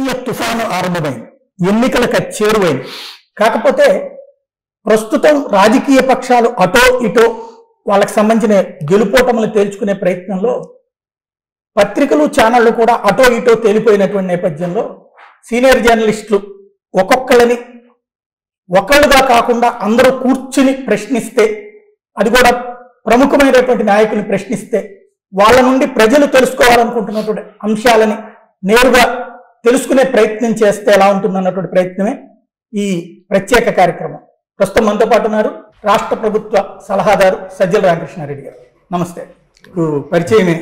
రాజకీయ తుఫాను ఆరంభమైంది, ఎన్నికలకు చేరువైంది. కాకపోతే ప్రస్తుతం రాజకీయ పక్షాలు అటో ఇటో వాళ్ళకి సంబంధించిన గెలుపోటములు తేల్చుకునే ప్రయత్నంలో పత్రికలు ఛానళ్లు కూడా అటో ఇటో తేలిపోయినటువంటి నేపథ్యంలో సీనియర్ జర్నలిస్టులు ఒక్కొక్కళ్ళని ఒకళ్ళుగా కాకుండా అందరూ కూర్చుని ప్రశ్నిస్తే, అది కూడా ప్రముఖమైనటువంటి నాయకుల్ని ప్రశ్నిస్తే వాళ్ళ నుండి ప్రజలు తెలుసుకోవాలనుకుంటున్నటువంటి అంశాలని నేరుగా తెలుసుకునే ప్రయత్నం చేస్తే ఎలా ఉంటుందన్నటువంటి ప్రయత్నమే ఈ ప్రత్యేక కార్యక్రమం. ప్రస్తుతం మనతో పాటు ఉన్నారు రాష్ట్ర ప్రభుత్వ సలహాదారు సజ్జల రామకృష్ణారెడ్డి గారు. నమస్తే. పరిచయమే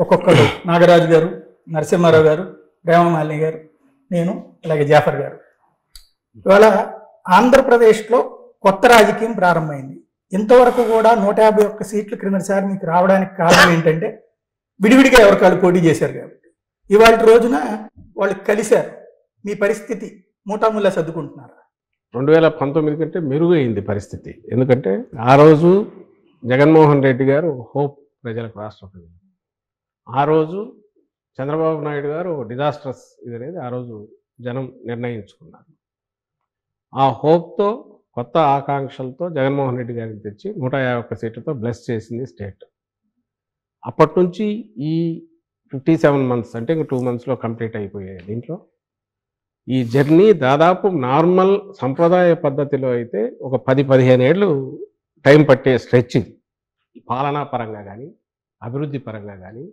ఒక్కొక్కరు నాగరాజు గారు, నరసింహారావు గారు, రేవమాలిని గారు, నేను, అలాగే జాఫర్ గారు. ఇవాళ ఆంధ్రప్రదేశ్లో కొత్త రాజకీయం ప్రారంభమైంది. ఇంతవరకు కూడా 151 సీట్లు క్రిందసారి మీకు రావడానికి కారణం ఏంటంటే విడివిడిగా ఎవరికాళ్ళు పోటీ చేశారు కాబట్టి. ఇవాళ రోజున వాళ్ళు కలిశారు. మీ పరిస్థితి మూటాముల్లా సర్దుకుంటున్నారు. 2019 కంటే మెరుగైంది పరిస్థితి. ఎందుకంటే ఆ రోజు జగన్మోహన్ రెడ్డి గారు హోప్ ప్రజలకు, రాష్ట్ర ప్రజలు. ఆ రోజు చంద్రబాబు నాయుడు గారు డిజాస్ట్రస్ ఇది అనేది ఆ రోజు జనం నిర్ణయించుకున్నారు. ఆ హోప్తో, కొత్త ఆకాంక్షలతో జగన్మోహన్ రెడ్డి గారికి తెచ్చి 151 సీట్లతో బ్లెస్ చేసింది స్టేట్. అప్పటి నుంచి ఈ 57 మంత్స్ అంటే ఇంక 2 మంత్స్లో కంప్లీట్ అయిపోయాయి. దీంట్లో ఈ జర్నీ దాదాపు నార్మల్ సంప్రదాయ పద్ధతిలో అయితే ఒక 10-15 ఏళ్ళు టైం పట్టే స్ట్రెచ్ ఇది. పాలనా పరంగా కానీ, అభివృద్ధి పరంగా కానీ,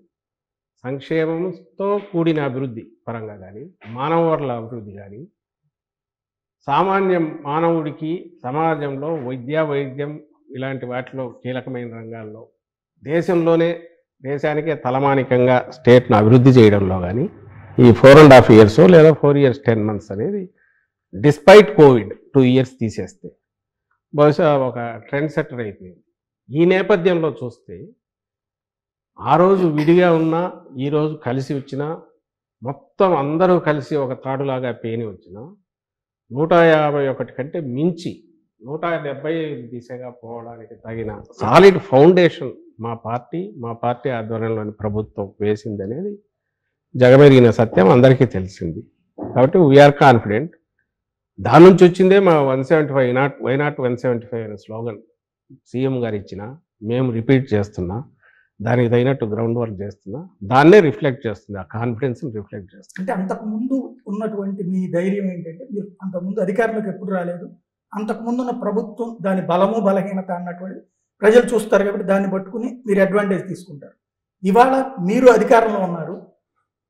సంక్షేమంతో కూడిన అభివృద్ధి పరంగా కానీ, మానవ వనరుల అభివృద్ధి కానీ, సామాన్య మానవుడికి సమాజంలో వైద్యం ఇలాంటి వాటిలో కీలకమైన రంగాల్లో దేశానికే తలమానికంగా స్టేట్ను అభివృద్ధి చేయడంలో కానీ ఈ 4.5 years లేదా 4 years 10 months అనేది డిస్పైట్ కోవిడ్ 2 years తీసేస్తే బహుశా ఒక ట్రెండ్ సెట్టర్ అయిపోయింది. ఈ నేపథ్యంలో చూస్తే ఆ రోజు విడిగా ఉన్నా, ఈరోజు కలిసి వచ్చినా, మొత్తం అందరూ కలిసి ఒక తాడులాగా పేని వచ్చినా 151 కంటే మించి 175 దిశగా పోవడానికి తగిన సాలిడ్ ఫౌండేషన్ మా పార్టీ ఆధ్వర్యంలోని ప్రభుత్వం వేసిందనేది జగమెరిగిన సత్యం, అందరికీ తెలిసింది. కాబట్టి వీఆర్ కాన్ఫిడెంట్. దాని నుంచి వచ్చిందే మా 175 వైనాట్ 175 అనే స్లోగన్ సీఎం గారు ఇచ్చిన, మేము రిపీట్ చేస్తున్నా, దానికి తగినట్టు గ్రౌండ్ వర్క్ చేస్తున్నా, దాన్నే రిఫ్లెక్ట్ చేస్తుంది, ఆ కాన్ఫిడెన్స్ని రిఫ్లెక్ట్ చేస్తుంది. అంటే అంతకుముందు ఉన్నటువంటి మీ ధైర్యం ఏంటంటే మీరు అంతకుముందు అధికారంలోకి ఎప్పుడు రాలేదు, అంతకుముందు ఉన్న ప్రభుత్వం దాని బలము బలహీనత అన్నటువంటి ప్రజలు చూస్తారు కాబట్టి దాన్ని పట్టుకుని మీరు అడ్వాంటేజ్ తీసుకుంటారు. ఇవాళ మీరు అధికారంలో ఉన్నారు,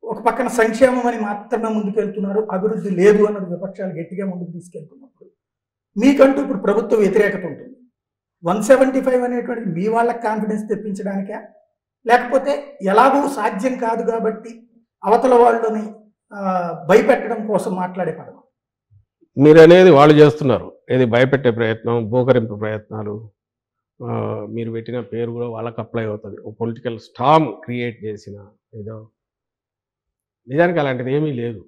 ఒక పక్కన సంక్షేమం అని మాత్రమే ముందుకెళ్తున్నారు, అభివృద్ధి లేదు అన్నది విపక్షాలు గట్టిగా ముందుకు తీసుకెళ్తున్నప్పుడు మీకంటూ ఇప్పుడు ప్రభుత్వ వ్యతిరేకత ఉంటుంది. 175 అనేటువంటి మీ వాళ్ళకి కాన్ఫిడెన్స్ తెప్పించడానికే, లేకపోతే ఎలాగూ సాధ్యం కాదు కాబట్టి అవతల వాళ్ళని భయపెట్టడం కోసం మాట్లాడే పదం? మీరు అనేది వాళ్ళు చేస్తున్నారు, ఏది భయపెట్టే ప్రయత్నం, బోకరింపు ప్రయత్నాలు. మీరు పెట్టిన పేరు కూడా వాళ్ళకి అప్లై అవుతుంది. ఒక పొలిటికల్ స్టామ్ క్రియేట్ చేసిన ఏదో. నిజానికి అలాంటిది ఏమీ లేదు.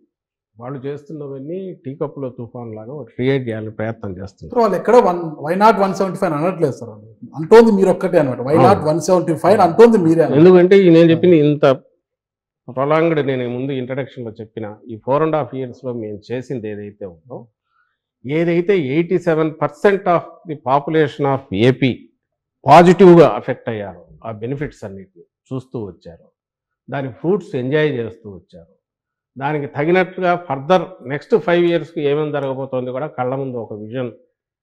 వాళ్ళు చేస్తున్నవన్నీ టీ కప్పులో తుఫాన్ లాగా క్రియేట్ చేయాలని ప్రయత్నం చేస్తున్నారు. వాళ్ళు ఎక్కడో వైనాట్ 175 అనట్లేదు సార్, అంటోంది మీరు ఒక్కటే అనమాట. వైనాట్ 175 అంటోంది మీరే. ఎందుకంటే నేను చెప్పింది ఇంత ప్రొలాంగ్డ్, నేను ముందు ఇంట్రడక్షన్లో చెప్పిన ఈ 4.5 yearsలో మేము చేసింది ఏదైతే ఉందో, ఏదైతే 87% of the population of AP పాజిటివ్గా అఫెక్ట్ అయ్యారో, ఆ బెనిఫిట్స్ అన్నిటిని చూస్తూ వచ్చారు, దాని ఫ్రూట్స్ ఎంజాయ్ చేస్తూ వచ్చారు, దానికి తగినట్టుగా ఫర్దర్ నెక్స్ట్ 5 yearsకి ఏమేమి జరగబోతోంది కూడా కళ్ళ ముందు ఒక vision.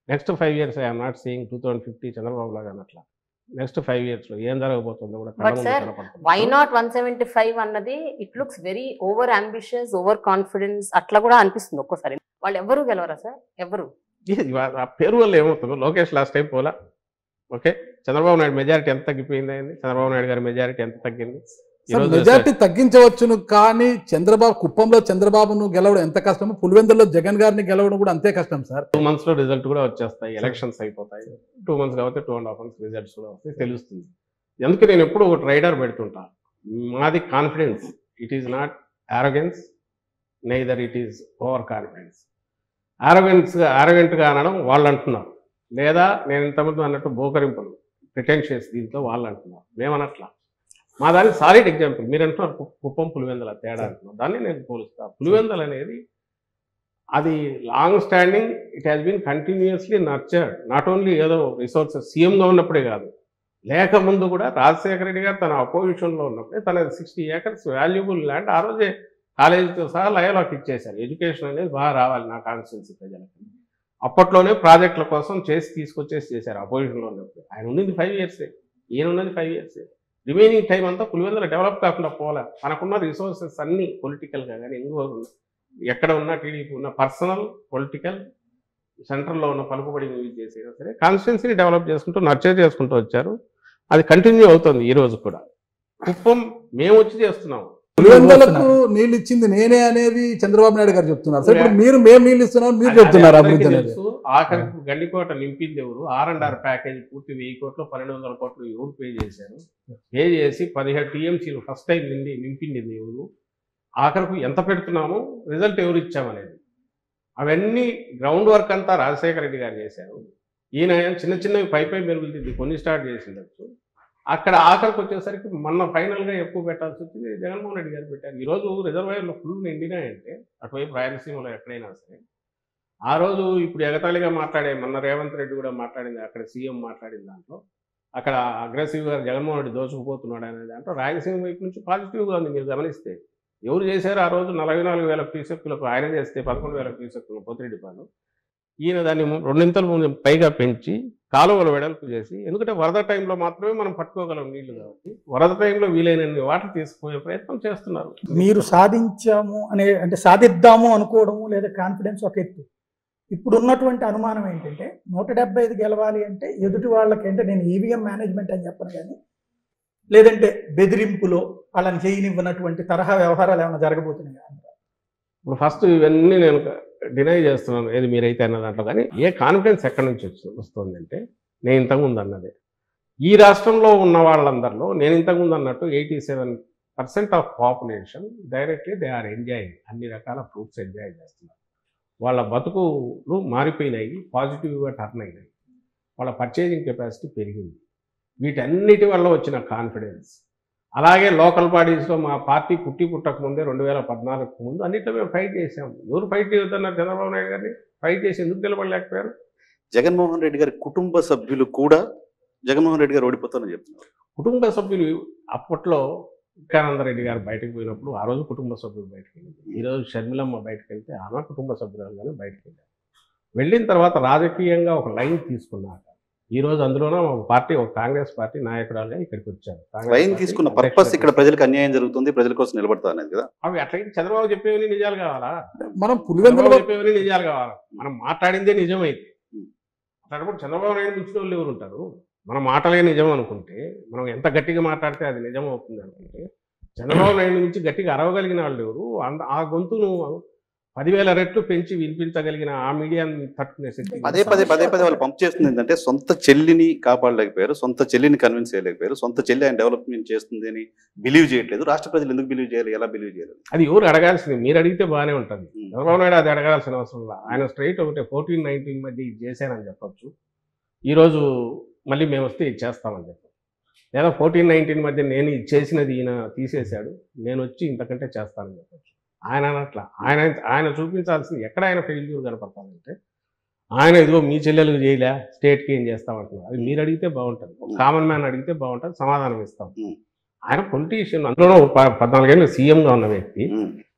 Next 5 years I'm not seeing 2050 Chandrababu లాగా అన్నట్లా. నెక్స్ట్ 5 yearsలో ఏం జరగబోతుందో కూడా కళ్ళ ముందు కనపడుతుంది. వై నాట్ 175 అన్నది it looks very over ambitious, over confidence అట్లా కూడా అనిపిస్తుంది ఒక్కోసారి. వాళ్ళు ఎవరు గెలవరా సార్? ఎవరు? ఆ పేరు వల్ల ఏమవుతుందో, లోకేష్ లాస్ట్ టైం పోలా, ఓకే, చంద్రబాబు నాయుడు మెజారిటీ ఎంత తగ్గిపోయింది అయింది, చంద్రబాబు నాయుడు గారి మెజారిటీ ఎంత తగ్గింది? మెజార్టీ తగ్గించవచ్చును, కానీ కుప్పంలో చంద్రబాబును గెలవడం ఎంత కష్టమో పులివెందుల్లో జగన్ గారిని గెలవడం కూడా అంతే కష్టం సార్. 2 monthsలో రిజల్ట్ కూడా వచ్చేస్తాయి, ఎలక్షన్స్ అయిపోతాయి. 2 months కాబట్టి 2.5 months రిజల్ట్స్ కూడా వస్తాయి, తెలుస్తుంది. ఎందుకు నేను ఎప్పుడు ఒక రైడర్ పెడుతుంటా, మాది confidence, it is not arrogance, neither it is over confidence. ఆరోగెంట్గా అనడం వాళ్ళు అంటున్నారు, లేదా నేను ఇంతమంది అన్నట్టు బోకరింపులు ప్రిటెన్షియస్ దీంట్లో వాళ్ళు అంటున్నారు, మేమనట్లా. మా దానికి సాలిడ్ ఎగ్జాంపుల్ మీరు అంటున్నారు కుప్పం పులివెందుల తేడా అంటున్నారు, దాన్ని నేను పోలుస్తా. పులివెందులు అనేది అది long standing, it has been continuously nurtured. Not only ఏదో రిసోర్సెస్ సీఎంగా ఉన్నప్పుడే కాదు, లేకముందు కూడా రాజశేఖర రెడ్డి గారు తన అపోజిషన్లో ఉన్నప్పుడే తన 60 acres వాల్యుబుల్ ల్యాండ్ ఆ రోజే కాలేజీతో సహా లయలోకి ఇచ్చేశారు. ఎడ్యుకేషన్ అనేది బాగా రావాలి నా కాన్స్టిట్యున్సీ ప్రజలకి. అప్పట్లోనే ప్రాజెక్టుల కోసం తీసుకొచ్చేసి చేశారు అపోజిషన్లో ఉన్నప్పుడు. ఆయన ఉన్నది 5 years, ఈయన ఉన్నది 5 years. రిమైనింగ్ టైం అంతా పులివెందుల డెవలప్ కాకుండా పోలే. మనకున్న రిసోర్సెస్ అన్నీ పొలిటికల్గా కానీ ఇంకో ఎక్కడ ఉన్న టీడీపీ ఉన్న పర్సనల్ పొలిటికల్ సెంటర్లో ఉన్న పలుకుబడి యూజ్ చేసినా సరే కాన్స్టిట్యున్సీని డెవలప్ చేసుకుంటూ నర్చర్ చేసుకుంటూ వచ్చారు. అది కంటిన్యూ అవుతుంది ఈ రోజు కూడా. కుప్పం మేము వచ్చి చేస్తున్నాము. పులివెందులకు నీళ్ళు ఇచ్చింది నేనే అనేది చంద్రబాబు నాయుడు గారు చెప్తున్నారు. సరే ఇప్పుడు మేము నీళ్ళు ఇస్తున్నాం మీరు చెప్తున్నారు అభివృద్ధి అనేది. ఆఖరికి గండికోట నింపింది ఎవరు? R&R ప్యాకేజ్ పూర్తి 1000 కోట్లు 1200 కోట్లు ఎవరు పే చేశారు? పే చేసి 17 TMCలు ఫస్ట్ టైం నింపింది ఎవరు? ఆఖరికి ఎంత పెడుతున్నాము, రిజల్ట్ ఎవరు ఇచ్చామనేది, అవన్నీ గ్రౌండ్ వర్క్ అంతా రాజశేఖర రెడ్డి గారు చేశారు. ఈయన చిన్న చిన్నవి పై మెరుగులు దిద్ది కొన్ని స్టార్ట్ చేసిండొచ్చు. అక్కడ ఆఖరికి వచ్చేసరికి మొన్న ఫైనల్గా ఎక్కువ పెట్టాల్సి వచ్చింది, జగన్మోహన్ రెడ్డి గారు పెట్టారు. ఈరోజు రిజర్వాయర్లో ఫుల్ నిండినాయంటే అటువైపు రాయలసీమలో ఎక్కడైనా సరే. ఆ రోజు ఇప్పుడు ఎగతాళిగా మాట్లాడే మొన్న రేవంత్ రెడ్డి కూడా మాట్లాడింది, అక్కడ సీఎం మాట్లాడిన దాంట్లో అక్కడ అగ్రెసివ్గా జగన్మోహన్ రెడ్డి దోచుకుపోతున్నాడు అనే దాంట్లో రాయలసీమ వైపు నుంచి పాజిటివ్గా ఉంది. మీరు గమనిస్తే ఎవరు చేశారు ఆ రోజు 44,000 క్యూసెక్కులకు, ఆయన చేస్తే 11,000 క్యూసెక్కులు పోతిరెడ్డిపాలెం. ఈయన దాన్ని 2 ఇంతలు పైగా పెంచి కాలువలు వెడల్పు చేసి, ఎందుకంటే వరద టైంలో మాత్రమే మనం పట్టుకోగలం నీళ్లు కాబట్టి వరద టైంలో వీలైనన్ని వాటర్ తీసుకుపోయే ప్రయత్నం చేస్తున్నారు. మీరు సాధించాము అంటే సాధిద్దాము అనుకోవడము లేదా కాన్ఫిడెన్స్ ఒక ఎత్తు. ఇప్పుడు ఉన్నటువంటి అనుమానం ఏంటంటే 175 గెలవాలి అంటే ఎదుటి వాళ్ళకి అంటే నేను ఈవీఎం మేనేజ్మెంట్ అని చెప్పను కానీ లేదంటే బెదిరింపులో వాళ్ళని చేయనివ్వనటువంటి తరహా వ్యవహారాలు ఏమైనా జరగబోతున్నాయి. ఇప్పుడు ఫస్ట్ ఇవన్నీ నేను డినై చేస్తున్నాను ఏది మీరైతే అన్న దాంట్లో. కానీ ఏ కాన్ఫిడెన్స్ ఎక్కడి నుంచి వస్తుంది అంటే నేను ఇంతకుముందు అన్నదే, ఈ రాష్ట్రంలో ఉన్న వాళ్ళందరిలో నేను ఇంతకుముందు అన్నట్టు 87% of population directly they are enjoying, అన్ని రకాల ఫ్రూట్స్ ఎంజాయ్ చేస్తున్నారు. వాళ్ళ బతుకులు మారిపోయినాయి, పాజిటివ్గా టర్న్ అయినాయి, వాళ్ళ పర్చేజింగ్ కెపాసిటీ పెరిగింది. వీటన్నిటి వల్ల వచ్చిన కాన్ఫిడెన్స్. అలాగే లోకల్ బాడీస్లో మా పార్టీ పుట్టక ముందే 2014 ముందు అన్నింటిలో మేము ఫైట్ చేసాము. ఎవరు ఫైట్ చేయొద్దన్నారు? చంద్రబాబు నాయుడు గారిని ఫైట్ చేసి ఎందుకు నిలబడలేకపోయారు? జగన్మోహన్ రెడ్డి గారి కుటుంబ సభ్యులు కూడా జగన్మోహన్ రెడ్డి గారు ఓడిపోతారని చెప్తున్నారు. కుటుంబ సభ్యులు అప్పట్లో వికానందరెడ్డి గారు బయటకు పోయినప్పుడు ఆ రోజు కుటుంబ సభ్యులు బయటకు వెళ్ళింది. ఈరోజు షర్మిలమ్మ బయటకు వెళ్తే ఆమె కుటుంబ సభ్యులుగానే బయటకు వెళ్ళారు. వెళ్ళిన తర్వాత రాజకీయంగా ఒక లైన్ తీసుకున్నాక ఈరోజు అందులోనే ఒక పార్టీ, ఒక కాంగ్రెస్ పార్టీ నాయకురాలుగా ఇక్కడికి వచ్చారు. లైన్ తీసుకున్న పర్పస్ ఇక్కడ ప్రజలకు అన్యాయం జరుగుతుంది, ప్రజల కోసం నిలబడతా అనేది కదా. అవి అట్లయితే చంద్రబాబు చెప్పేవని నిజాలు కావాలా? మనం పులివెందులు చెప్పేవని నిజాలు కావాలా? మనం మాట్లాడిందే నిజమైతే అట్లాంటప్పుడు చంద్రబాబు నాయుడు మించిన వాళ్ళు ఎవరు ఉంటారు? మన మాటలే నిజం అనుకుంటే, మనం ఎంత గట్టిగా మాట్లాడితే అది నిజం అవుతుంది అనుకుంటే, చంద్రబాబు నాయుడు నుంచి గట్టిగా అరవగలిగిన వాళ్ళు ఎవరు? ఆ గొంతును 10,000 రెట్లు పెంచి వినిపించగలిగిన ఆ మీడియాని తట్టుకునే శక్తి పదే వాళ్ళు పంప్ చేస్తుంది ఏంటంటే సొంత చెల్లిని కాపాడలేకపోయారు, సొంత చెల్లిని కన్విన్స్ చేయలేకపోయారు, సొంత చెల్లి ఆయన డెవలప్మెంట్ చేస్తుంది అని బిలీవ్ చేయట్లేదు. రాష్ట్ర ప్రజలు ఎందుకు బిలీవ్ చేయాలి, ఎలా బిలీవ్ చేయాలి? అది ఎవరు అడగాల్సింది? మీరు అడిగితే బాగానే ఉంటుంది. చంద్రబాబు నాయుడు అది అడగాల్సిన అవసరం లేదు. ఆయన స్ట్రైట్ ఒకటే 14-19 మధ్య ఇది చేశానని చెప్పచ్చు. ఈరోజు మళ్ళీ మేము వస్తే ఇది చేస్తామని చెప్పచ్చు. లేదా 14-19 మధ్య నేను ఇది చేసినది ఈయన తీసేశాడు, నేను వచ్చి ఇంతకంటే చేస్తానని చెప్పచ్చు. ఆయన అట్లా ఆయన చూపించాల్సింది ఎక్కడ ఆయన ఫెయిల్యూర్ కనపడతానంటే, ఆయన ఇదిగో మీ చెల్లెలకు చేయలే స్టేట్కి ఏం చేస్తామంటున్నారు. అది మీరు అడిగితే బాగుంటుంది, కామన్ మ్యాన్ అడిగితే బాగుంటుంది, సమాధానం ఇస్తాం. ఆయన పొలిటీషియన్, అందులో 14 ఏళ్ళు సీఎంగా ఉన్న వ్యక్తి,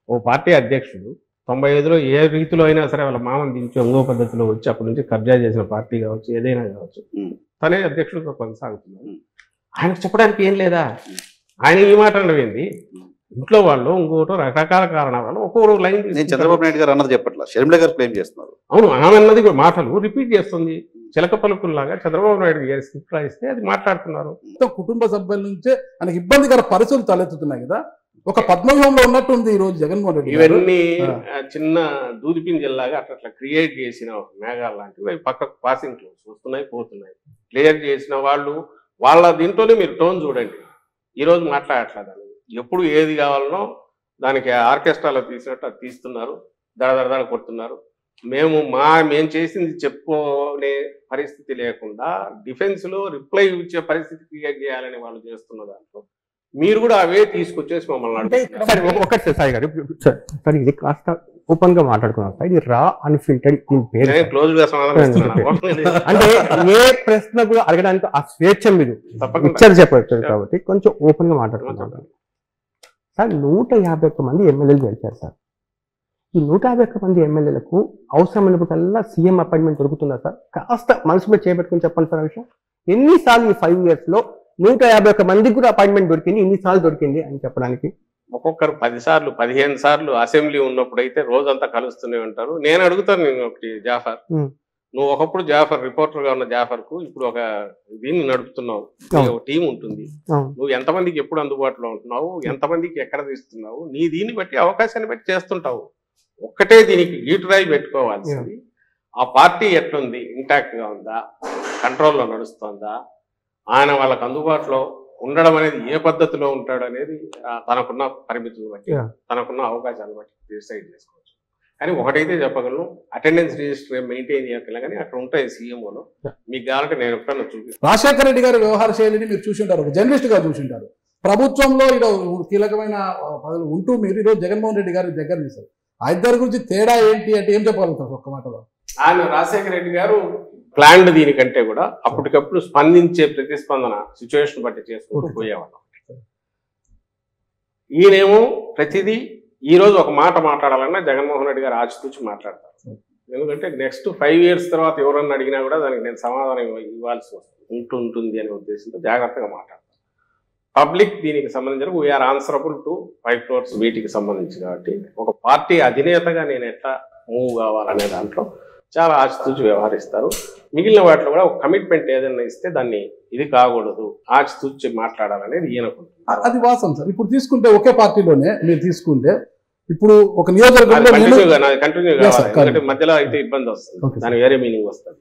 ఓ పార్టీ అధ్యక్షుడు. 95లో ఏ రీతిలో అయినా సరే వాళ్ళ మామని దించి ఇంకో పద్ధతిలో వచ్చి అప్పటి నుంచి కబ్జా చేసిన పార్టీ కావచ్చు, ఏదైనా కావచ్చు, తనే అధ్యక్షుడిగా కొనసాగుతున్నారు. ఆయనకు చెప్పడానికి ఏం లేదా? ఆయన ఈ మాట అనవేంది? ఇంట్లో వాళ్ళు ఇంకోటి రకరకాల కారణాల వల్ల ఒక్కొక్క లైన్ చంద్రబాబు నాయుడు గారు అన్నది చెప్పట్లా, షర్మిల గారు క్లెయిమ్ చేస్తున్నారు. అవును, ఆమె అన్నది మాటలు రిపీట్ చేస్తుంది. చిలక పలుకుల్లాగా చంద్రబాబు నాయుడు గారి స్క్రిప్ట్ రాయిస్తే అది మాట్లాడుతున్నారు. కుటుంబ సభ్యుల నుంచే మనకి ఇబ్బందికర పరిస్థితులు తలెత్తుతున్నాయి కదా. ఒక పద్మవ్యూహంలో ఉన్నట్టుంది ఈ రోజు జగన్మోహన్ రెడ్డి. ఇవన్నీ చిన్న దూదిపింజల్లాగా అట్లా క్రియేట్ చేసిన మేఘాలు లాంటివి అవి పక్కకు పాసింగ్ క్లోజ్ వస్తున్నాయి పోతున్నాయి. క్లియర్ చేసిన వాళ్ళు వాళ్ళ దీంట్లోనే మీరు టోన్ చూడండి. ఈరోజు మాట్లాడట్లేదు, ఎప్పుడు ఏది కావాలనో దానికి ఆర్కెస్ట్రాలో తీసినట్టు అది తీస్తున్నారు, దడదడ కొడుతున్నారు. మేము చేసింది చెప్పుకునే పరిస్థితి లేకుండా డిఫెన్స్లో రిప్లై ఇచ్చే పరిస్థితి క్రియేట్ చేయాలని వాళ్ళు చేస్తున్న దాంట్లో మీరు కూడా అవే తీసుకొచ్చేసి మమ్మల్ని అంటే అడుగుతున్నారు. ఇక్కడ సార్ ఒకటి సార్ సాయి గారు సార్ ఇది కాస్త ఓపెన్ గా మాట్లాడుకున్నాం సార్. ఇది రా అన్ఫిల్టర్డ్ దీని పేరు నేను సార్. క్లోజ్ గా సమాధానం ఇస్తున్నాను. అంటే ఏ ప్రశ్న కూడా అడగడానికి ఆ స్వేచ్ఛ మీరు తప్పకుండా. ఇచ్చారు చెప్పారు కాబట్టి కొంచెం ఓపెన్ గా మాట్లాడుకుంటాం సార్. 151 మంది ఎమ్మెల్యేలు గెలిచారు సార్. ఈ 151 మంది ఎమ్మెల్యేలకు అవసరమైనప్పుడల్లా సీఎం అపాయింట్మెంట్ దొరుకుతుందా సార్? కాస్త మనసు మీద చేపెట్టుకుని చెప్పండి సార్ ఆ విషయం. ఎన్నిసార్లు ఈ 5 years లో 151 మందికి కూడా అపాయింట్మెంట్ దొరికింది, ఇన్నిసార్లు దొరికింది అని చెప్పడానికి? ఒక్కొక్కరు 10 సార్లు 15 సార్లు అసెంబ్లీ ఉన్నప్పుడు అయితే రోజంతా కలుస్తూనే ఉంటారు. నేను అడుగుతాను, నేను ఒకటి జాఫర్, నువ్వు ఒకప్పుడు జాఫర్ రిపోర్టర్ గా ఉన్న జాఫర్ కు ఇప్పుడు ఒక దీన్ని నడుపుతున్నావు, ఒక టీం ఉంటుంది, నువ్వు ఎంతమందికి ఎప్పుడు అందుబాటులో ఉంటున్నావు, ఎంతమందికి ఎక్కడ తీస్తున్నావు, నీ దీన్ని బట్టి అవకాశాన్ని బట్టి చేస్తుంటావు. ఒక్కటే దీనికి గీటురాయి పెట్టుకోవాల్సింది, ఆ పార్టీ ఎట్లుంది, ఇంటాక్ట్ గా ఉందా, కంట్రోల్లో నడుస్తుందా, ఆయన వాళ్ళకు అందుబాటులో ఉండడం అనేది ఏ పద్ధతిలో ఉంటాడు అనేది తనకున్న పరిమితులు బట్టి తనకున్న అవకాశాలను బట్టి డిసైడ్ చేసుకోవచ్చు. కానీ ఒకటైతే చెప్పగలను, అటెండెన్స్ రిజిస్టర్ మెయింటైన్ చేయగల కానీ అక్కడ ఉంటాయి సీఎంఓలో. మీకు కావాలంటే నేను ఎప్పుడన్నా చూపిస్తాను. రాజశేఖర రెడ్డి గారి వ్యవహార శైలిని మీరు చూసింటారు, ఒక జర్నలిస్ట్ గా చూసింటారు. ప్రభుత్వంలో ఈరోజు కీలకమైన పదవులు ఉంటూ మీరు ఈరోజు జగన్మోహన్ రెడ్డి గారి దగ్గర తీశారు. ఆ ఇద్దరి గురించి తేడా ఏంటి అంటే ఏం చెప్పగలుగుతారు ఒక్క మాటలో? ఆయన రాజశేఖర రెడ్డి గారు ప్లాన్డ్ దీనికంటే కూడా అప్పటికప్పుడు స్పందించే ప్రతిస్పందన సిచ్యువేషన్ బట్టి చేసుకుంటూ పోయేవాళ్ళం. ఈయనేమో ప్రతిదీ ఈ రోజు ఒక మాట మాట్లాడాలన్నా జగన్మోహన్ రెడ్డి గారు ఆచితూచి మాట్లాడతారు. ఎందుకంటే నెక్స్ట్ 5 years తర్వాత ఎవరన్నా అడిగినా కూడా దానికి నేను సమాధానం ఇవ్వాల్సి ఉంటుంది అనే ఉద్దేశంతో జాగ్రత్తగా మాట్లాడతాను. పబ్లిక్ దీనికి సంబంధించిన వీఆర్ ఆన్సరబుల్ టు 5 crores వీటికి సంబంధించి కాబట్టి ఒక పార్టీ అధినేతగా నేను ఎట్లా మూవ్ కావాలనే దాంట్లో చాలా ఆచితూచి వ్యవహరిస్తారు. మిగిలిన వాటిలో కూడా ఒక కమిట్మెంట్ ఏదైనా ఇస్తే దాన్ని ఇది కాకూడదు, ఆచితూచి మాట్లాడాలనేది ఈయనకుంటుంది. అది వాస్తవం సార్. ఇప్పుడు తీసుకుంటే ఒకే పార్టీలోనే మీరు తీసుకుంటే ఇప్పుడు ఒక నియోజకవర్గంలో కంటిన్యూ కావాలి, ఎందుకంటే మధ్యలో అయితే ఇబ్బంది వస్తుంది, దాని వేరే మీనింగ్ వస్తుంది.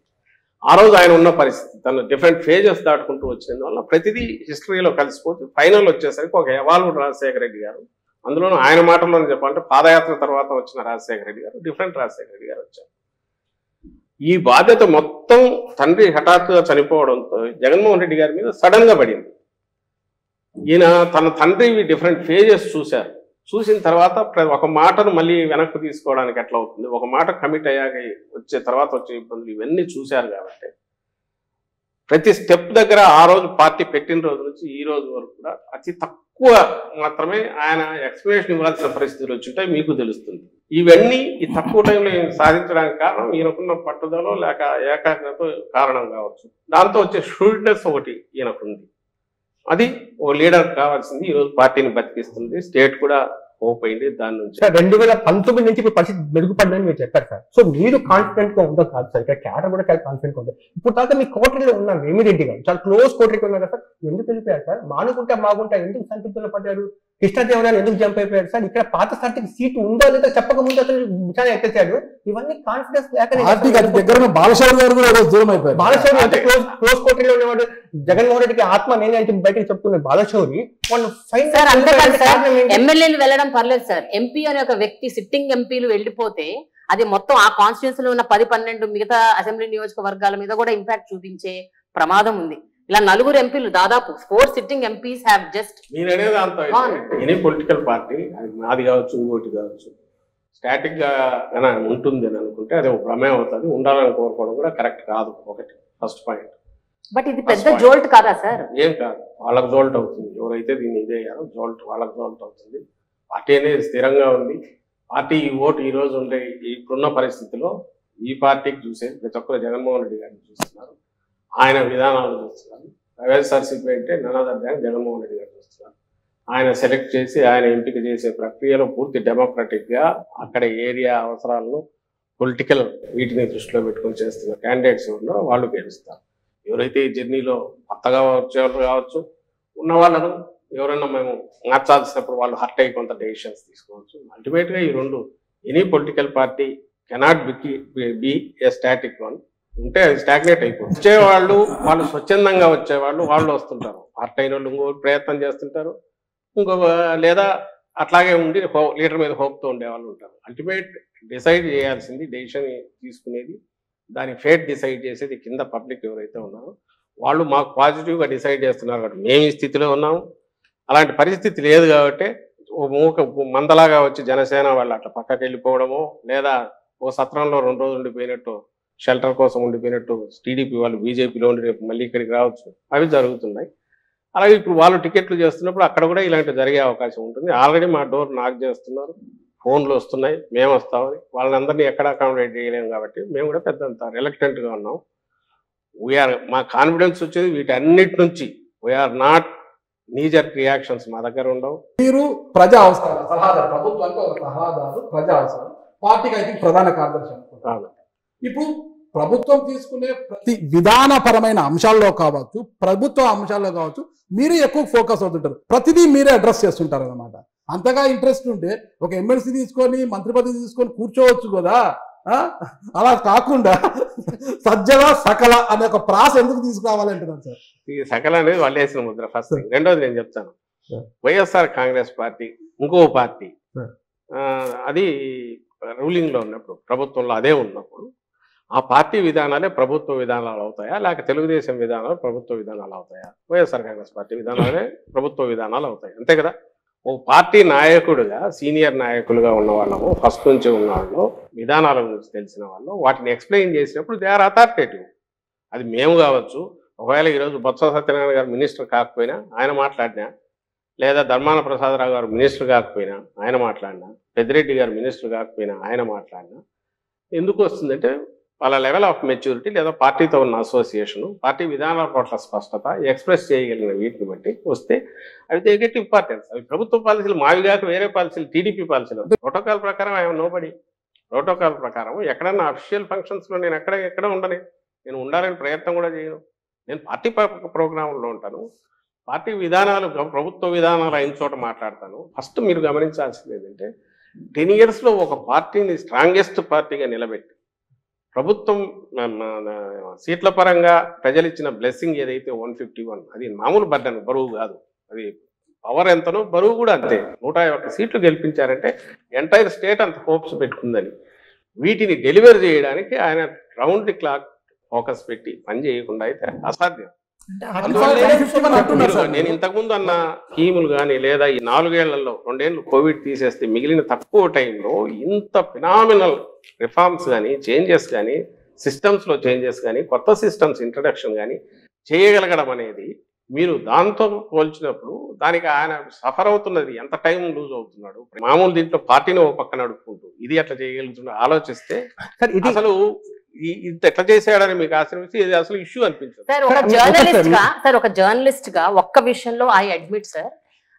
ఆ రోజు ఆయన ఉన్న పరిస్థితి తను డిఫరెంట్ ఫేజెస్ దాటుకుంటూ వచ్చినందువల్ల ప్రతిదీ హిస్టరీలో కలిసిపోతే ఫైనల్ వచ్చేసరికి ఒక ఎవాల్వ్డ్ రాజశేఖర రెడ్డి గారు, అందులోనూ ఆయన మాటల్లో చెప్పాలంటే పాదయాత్ర తర్వాత వచ్చిన రాజశేఖర రెడ్డి గారు డిఫరెంట్ రాజశేఖర రెడ్డి గారు వచ్చారు. ఈ బాధ్యత మొత్తం తండ్రి హఠాత్తుగా చనిపోవడంతో జగన్మోహన్ రెడ్డి గారి మీద సడన్ గా పడింది. ఈయన తన తండ్రి డిఫరెంట్ ఫేజెస్ చూశారు. చూసిన తర్వాత ఒక మాటను మళ్ళీ వెనక్కి తీసుకోవడానికి ఎట్లా అవుతుంది, ఒక మాట కమిట్ అయ్యాక వచ్చే తర్వాత వచ్చే ఇబ్బందులు ఇవన్నీ చూశారు. కాబట్టి ప్రతి స్టెప్ దగ్గర ఆ రోజు పార్టీ పెట్టిన రోజు నుంచి ఈ రోజు వరకు కూడా అతి తక్కువ మాత్రమే ఆయన ఎక్స్ప్లెనేషన్ ఇవ్వాల్సిన పరిస్థితులు వచ్చింటాయి, మీకు తెలుస్తుంది. ఇవన్నీ ఈ తక్కువ టైంలో సాధించడానికి కారణం ఈయనకున్న పట్టుదల లేక ఏకాగ్రత కారణం కావచ్చు. దాంతో వచ్చే షూల్డ్నెస్ ఒకటి ఈయనకుంది. అది ఓ లీడర్ కావాల్సింది. ఈ రోజు పార్టీని బతికిస్తుంది, స్టేట్ కూడా హోప్ అయింది దాని నుంచి. 2019 నుంచి ఇప్పుడు పరిస్థితి మెరుగుపడిందని మీరు చెప్పారు సార్. సో మీరు కాన్ఫిడెంట్ గా ఉందో కాదు సార్, ఇక్కడ క్యాడర్ కూడా చాలా కాన్ఫిడెంట్ గా ఉంది. ఇప్పుడు దాకా మీ కోటరీలో ఉన్న వేమిరెడ్డి గారు చాలా క్లోజ్ కోటరీకి ఉన్నారు కదా సార్, ఎందుకు వెళ్ళిపోయారు సార్? మానుకుంటా మాగుంటా ఎందుకు సంతృప్తిలో పడ్డారు? కృష్ణదేవరాయలు ఎందుకు జంప్ అయిపోయారు సార్? ఇక్కడ పాత పార్టీకి సీటు ఉందో లేదో చెప్పకముందు అతను చాలా ఎత్తేసాడు. ఇవన్నీ కాన్ఫిడెన్స్ లేక దగ్గర బాలశౌరి గారు కూడా దూరం అయిపోయారు. బాలశౌరి అంటే క్లోజ్ కోటరీలో ఉన్నవాడు జగన్మోహన్ రెడ్డికి ఆత్మ నేనే అంటే బయటకు చెప్తున్నారు బాలశౌరి. ఎమ్మెల్యేలు వెళ్ళడం పర్లేదు సార్, ఎంపీ అనే ఒక వ్యక్తి సిట్టింగ్ ఎంపీలు వెళ్ళిపోతే అది మొత్తం ఆ కాన్స్టిట్యూన్సీలో ఉన్న 10-12 మిగతా అసెంబ్లీ నియోజకవర్గాల మీద కూడా ఇంపాక్ట్ చూపించే ప్రమాదం ఉంది. ఇలా 4 ఎంపీలు దాదాపు 4 సిట్టింగ్ ఎంపీస్ హ్యావ్ జస్ట్ మీరనేది అంత ఎనీ పొలిటికల్ పార్టీ అది నాది కావచ్చు ఇంకోటి కావచ్చు స్టాటిక్ గా ఉంటుంది అని అనుకుంటే అది ఒక ప్రమేయం అవుతుంది. ఉండాలని కోరుకోవడం కూడా కరెక్ట్ కాదు. ఒకటి ఫస్ట్ పాయింట్. బట్ ఇది పెద్ద జోల్ట్ కాదా సార్? ఏం కాదు, వాళ్ళకి జోల్ట్ అవుతుంది. ఎవరైతే దీన్ని ఇదేయారో జోల్ట్ వాళ్ళకి జోల్ట్ అవుతుంది. పార్టీ అనేది స్థిరంగా ఉంది. పార్టీ ఈ ఓటు ఈ రోజు ఉండే ఇప్పుడున్న పరిస్థితిలో ఈ పార్టీకి చూసేది ప్రతి ఒక్కరు జగన్మోహన్ రెడ్డి గారిని చూస్తున్నారు, ఆయన విధానాలు చూస్తున్నారు. వైఎస్ఆర్సీపీ అంటే నన్నదర్ దాన్ జగన్మోహన్ రెడ్డి గారు చూస్తున్నారు. ఆయన సెలెక్ట్ చేసి ఆయన ఎంపిక చేసే ప్రక్రియలో పూర్తి డెమోక్రటిక్ గా అక్కడ ఏరియా అవసరాలను పొలిటికల్ వీటిని దృష్టిలో పెట్టుకొని చేస్తున్న క్యాండిడేట్స్ ఉన్నారో వాళ్ళు గెలుస్తారు. ఎవరైతే ఈ జర్నీలో కొత్తగా వచ్చేవాళ్ళు కావచ్చు, ఉన్న వాళ్ళను ఎవరైనా మేము మార్చాల్సినప్పుడు వాళ్ళు హర్ట్ అయ్యి కొంత డెసిషన్స్ తీసుకోవచ్చు. అల్టిమేట్ గా ఈ రెండు any political party cannot be A static one. ఉంటే అది స్టాగ్నేట్ అయిపోతుంది. వచ్చేవాళ్ళు వాళ్ళు స్వచ్ఛందంగా వచ్చేవాళ్ళు వాళ్ళు వస్తుంటారు, హర్ట్ అయిన వాళ్ళు ఇంకో ప్రయత్నం చేస్తుంటారు, ఇంకొక లేదా అట్లాగే ఉండి లీడర్ మీద హోప్తో ఉండేవాళ్ళు ఉంటారు. అల్టిమేట్ డిసైడ్ చేయాల్సింది, డెసిషన్ తీసుకునేది, దాని ఫేట్ డిసైడ్ చేసేది కింద పబ్లిక్ ఎవరైతే ఉన్నారో వాళ్ళు మాకు పాజిటివ్గా డిసైడ్ చేస్తున్నారు కాబట్టి మేము ఈ స్థితిలో ఉన్నాము. అలాంటి పరిస్థితి లేదు కాబట్టి ఓ మూక మందలాగా వచ్చి జనసేన వాళ్ళు అట్లా పక్కకి వెళ్ళిపోవడము, లేదా ఓ సత్రంలో 2 రోజులు ఉండిపోయినట్టు షెల్టర్ కోసం ఉండిపోయినట్టు టీడీపీ వాళ్ళు బీజేపీలో ఉండి రేపు మళ్ళీ ఇక్కడికి రావచ్చు, అవి జరుగుతున్నాయి. అలాగే ఇప్పుడు వాళ్ళు టికెట్లు చేస్తున్నప్పుడు అక్కడ కూడా ఇలాంటి జరిగే అవకాశం ఉంటుంది. ఆల్రెడీ మా డోర్ నాక్ చేస్తున్నారు, ఫోన్లు వస్తున్నాయి, మేము వస్తామని. వాళ్ళని అందరినీ ఎక్కడ అకామిడేట్ చేయలేము కాబట్టి మేము కూడా పెద్దంత రిలక్టెంట్గా ఉన్నాం. వీఆర్ మా కాన్ఫిడెన్స్ వచ్చేది వీటన్నిటి నుంచి. వీఆర్ నాట్ నీజర్ రియాక్షన్స్ మా దగ్గర ఉండవు. మీరు ప్రజా అవసరాలు సలహాదారు, ప్రభుత్వానికి ఒక సలహాదారు, ప్రజా అవసరాలు, పార్టీకి అయితే ప్రధాన కార్యదర్శి అనుకుంటారు. ఇప్పుడు ప్రభుత్వం తీసుకునే ప్రతి విధానపరమైన అంశాల్లో కావచ్చు, ప్రభుత్వ అంశాల్లో కావచ్చు, మీరు ఎక్కువ ఫోకస్ అవుతుంటారు, ప్రతిదీ మీరే అడ్రస్ చేస్తుంటారు అనమాట. అంతగా ఇంట్రెస్ట్ ఉంటే ఒక ఎమ్మెల్సీ తీసుకొని మంత్రి పదవి తీసుకొని కూర్చోవచ్చు కదా. అలా కాకుండా సజ్జల సకల అనే ఒక ప్రాస ఎందుకు తీసుకురావాలంటున్నాను సార్? ఈ సకల అనేది వాళ్ళు వేసిన ముద్ర ఫస్ట్. రెండోది నేను చెప్తాను, వైఎస్ఆర్ కాంగ్రెస్ పార్టీ ఇంకో పార్టీ, అది రూలింగ్ లో ఉన్నప్పుడు, ప్రభుత్వంలో అదే ఉన్నప్పుడు ఆ పార్టీ విధానాలే ప్రభుత్వ విధానాలు అవుతాయా, లేక తెలుగుదేశం విధానాలు ప్రభుత్వ విధానాలు అవుతాయా? వైఎస్ఆర్ కాంగ్రెస్ పార్టీ విధానాలే ప్రభుత్వ విధానాలు అవుతాయి, అంతే కదా. ఓ పార్టీ నాయకుడుగా, సీనియర్ నాయకులుగా ఉన్న వాళ్ళము, ఫస్ట్ నుంచి ఉన్న వాళ్ళు, విధానాల గురించి తెలిసిన వాళ్ళు, వాటిని ఎక్స్ప్లెయిన్ చేసినప్పుడు దే ఆర్ అథారిటేటివ్. అది మేము కావచ్చు, ఒకవేళ ఈరోజు బొత్స సత్యనారాయణ గారు మినిస్టర్ కాకపోయినా ఆయన మాట్లాడినా, లేదా ధర్మాన ప్రసాదరావు గారు మినిస్టర్ కాకపోయినా ఆయన మాట్లాడినా, పెద్దిరెడ్డి గారు మినిస్టర్ కాకపోయినా ఆయన మాట్లాడినా, ఎందుకు వస్తుందంటే వాళ్ళ లెవెల్ ఆఫ్ మెచ్యూరిటీ, లేదా పార్టీతో ఉన్న అసోసియేషను, పార్టీ విధానాల పట్ల స్పష్టత, ఎక్స్ప్రెస్ చేయగలిగిన వీటిని బట్టి వస్తే అవి దే గెట్ ఇంపార్టెన్స్. అవి ప్రభుత్వ పాలసీలు మావి కాక వేరే పాలసీలు, టీడీపీ పాలసీలు. ప్రోటోకాల్ ప్రకారం ఐఎమ్ నోబడి. ప్రోటోకాల్ ప్రకారం ఎక్కడన్నా అఫీషియల్ ఫంక్షన్స్లో నేను ఎక్కడ ఉండని, నేను ఉండాలని ప్రయత్నం కూడా చేయను. నేను పార్టీ ప్రోగ్రాంలో ఉంటాను, పార్టీ విధానాలు, ప్రభుత్వ విధానాలు అయిన చోట మాట్లాడతాను. ఫస్ట్ మీరు గమనించాల్సింది ఏంటంటే 10 yearsలో ఒక పార్టీని స్ట్రాంగెస్ట్ పార్టీగా నిలబెట్టి, ప్రభుత్వం సీట్ల పరంగా ప్రజలు ఇచ్చిన బ్లెస్సింగ్ ఏదైతే 151, అది మామూలు బర్డన్, బరువు కాదు. అది పవర్ ఎంతనో బరువు కూడా అంతే. 101 సీట్లు గెలిపించారంటే ఎంటైర్ స్టేట్ అంత హోప్స్ పెట్టుకుందని, వీటిని డెలివర్ చేయడానికి ఆయన రౌండ్ ది క్లాక్ ఫోకస్ పెట్టి పని చేయకుండా అయితే అసాధ్యం. నేను ఇంతకుముందు అన్న స్కీములు కానీ, లేదా ఈ 4 ఏళ్లలో 2 ఏళ్ళు కోవిడ్ తీసేస్తే మిగిలిన తక్కువ టైంలో ఇంత ఫినామినల్ రిఫార్మ్స్ కానీ, చేంజెస్ కానీ, సిస్టమ్స్లో చేంజెస్ కానీ, కొత్త సిస్టమ్స్ ఇంట్రడక్షన్ కానీ చేయగలగడం అనేది, మీరు దాంతో పోల్చినప్పుడు దానికి ఆయన సఫర్ అవుతున్నది, ఎంత టైం లూజ్ అవుతున్నాడు. మామూలు దీంట్లో పార్టీని ఒక పక్క నడుపుకుంటూ ఇది ఎట్లా చేయగలుగుతున్నా ఆలోచిస్తే అసలు ఇది ఎట్లా చేసాడని మీకు ఆశ్రమిస్తే ఇది అసలు ఇష్యూ అనిపించదు. సార్ ఒక జర్నలిస్ట్ గా ఒక్క విషయంలో ఐ అడ్మిట్ సార్,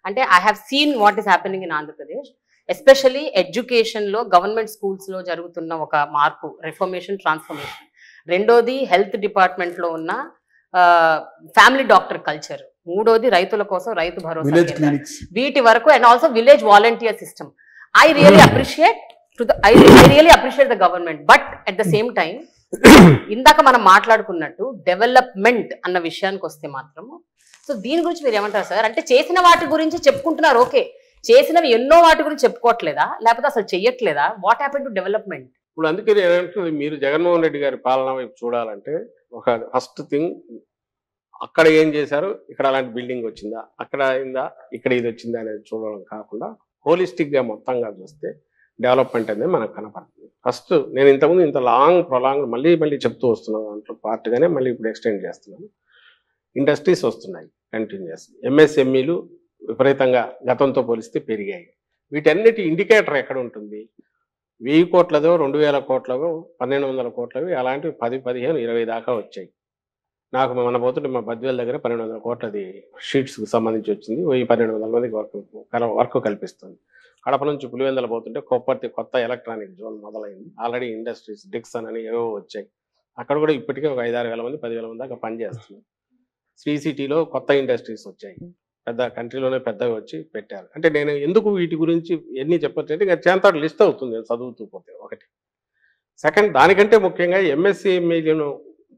అంటే I have seen what is happening in Andhra Pradesh, especially education లో, గవర్నమెంట్ స్కూల్స్ లో జరుగుతున్న ఒక మార్పు, రిఫర్మేషన్, ట్రాన్స్ఫర్మేషన్. రెండోది హెల్త్ డిపార్ట్మెంట్ లో ఉన్న ఫ్యామిలీ డాక్టర్ కల్చర్. మూడోది రైతుల కోసం రైతు భరోసా, వీటి వరకు, and also village volunteer system. I really appreciate the government, but at the same time ఇందాక మనం మాట్లాడుకున్నట్టు డెవలప్మెంట్ అన్న విషయానికి వస్తే మాత్రము, సో దీని గురించి మీరు ఏమంటారు సార్? అంటే చేసిన వాటి గురించి చెప్పుకుంటున్నారు, ఓకే, చేసినవి ఎన్నో వాటి గురించి చెప్పుకోవట్లేదా, లేకపోతే అసలు చెయ్యట్లేదా? What happen to development? ఇప్పుడు అందుకే నేనంటున్నది, మీరు జగన్మోహన్ రెడ్డి గారి పాలన వైపు చూడాలంటే ఒక ఫస్ట్ థింగ్, అక్కడ ఏం చేశారు, ఇక్కడ అలాంటి బిల్డింగ్ వచ్చిందా, అక్కడ అయిందా, ఇక్కడ ఇది వచ్చిందా అనేది చూడడం కాకుండా హోలిస్టిక్గా మొత్తంగా చూస్తే డెవలప్మెంట్ అనేది మనకు కనపడుతుంది. ఫస్ట్ నేను ఇంతకుముందు ఇంత ప్రొలాంగ్ మళ్ళీ చెప్తూ వస్తున్నాను, దాంట్లో పార్ట్గానే మళ్ళీ ఇప్పుడు ఎక్స్టెండ్ చేస్తున్నాను. ఇండస్ట్రీస్ వస్తున్నాయి కంటిన్యూస్, ఎంఎస్ఎంఈలు విపరీతంగా గతంతో పోలిస్తే పెరిగాయి. వీటన్నిటి ఇండికేటర్ ఎక్కడ ఉంటుంది? 1000 కోట్లదో, 2000 కోట్లదో, 1200 కోట్లవి, అలాంటివి 10, 15, 20 దాకా వచ్చాయి. నాకు మన పోతుంటే మా బద్వేల దగ్గర 1200 కోట్లది షీట్స్కి సంబంధించి వచ్చింది. 1200 మందికి వర్క్ కల్పిస్తుంది. కడప నుంచి పులివెందుల పోతుంటే కొప్పర్తి కొత్త ఎలక్ట్రానిక్ జోన్ మొదలైంది. ఆల్రెడీ ఇండస్ట్రీస్, డిక్సన్ అని ఏవో వచ్చాయి. అక్కడ కూడా ఇప్పటికే ఒక 5-6 వేల మంది, 10,000 మంది దాకా పనిచేస్తున్నారు. శ్రీ సిటీలో కొత్త ఇండస్ట్రీస్ వచ్చాయి, పెద్ద కంట్రీలోనే పెద్దవి వచ్చి పెట్టారు. అంటే నేను ఎందుకు వీటి గురించి ఎన్ని చెప్పొచ్చంటే ఇంకా చేంతాడు లిస్ట్ అవుతుంది చదువుతూ పోతే. ఒకటి. సెకండ్, దానికంటే ముఖ్యంగా ఎంఎస్ఎంఈలను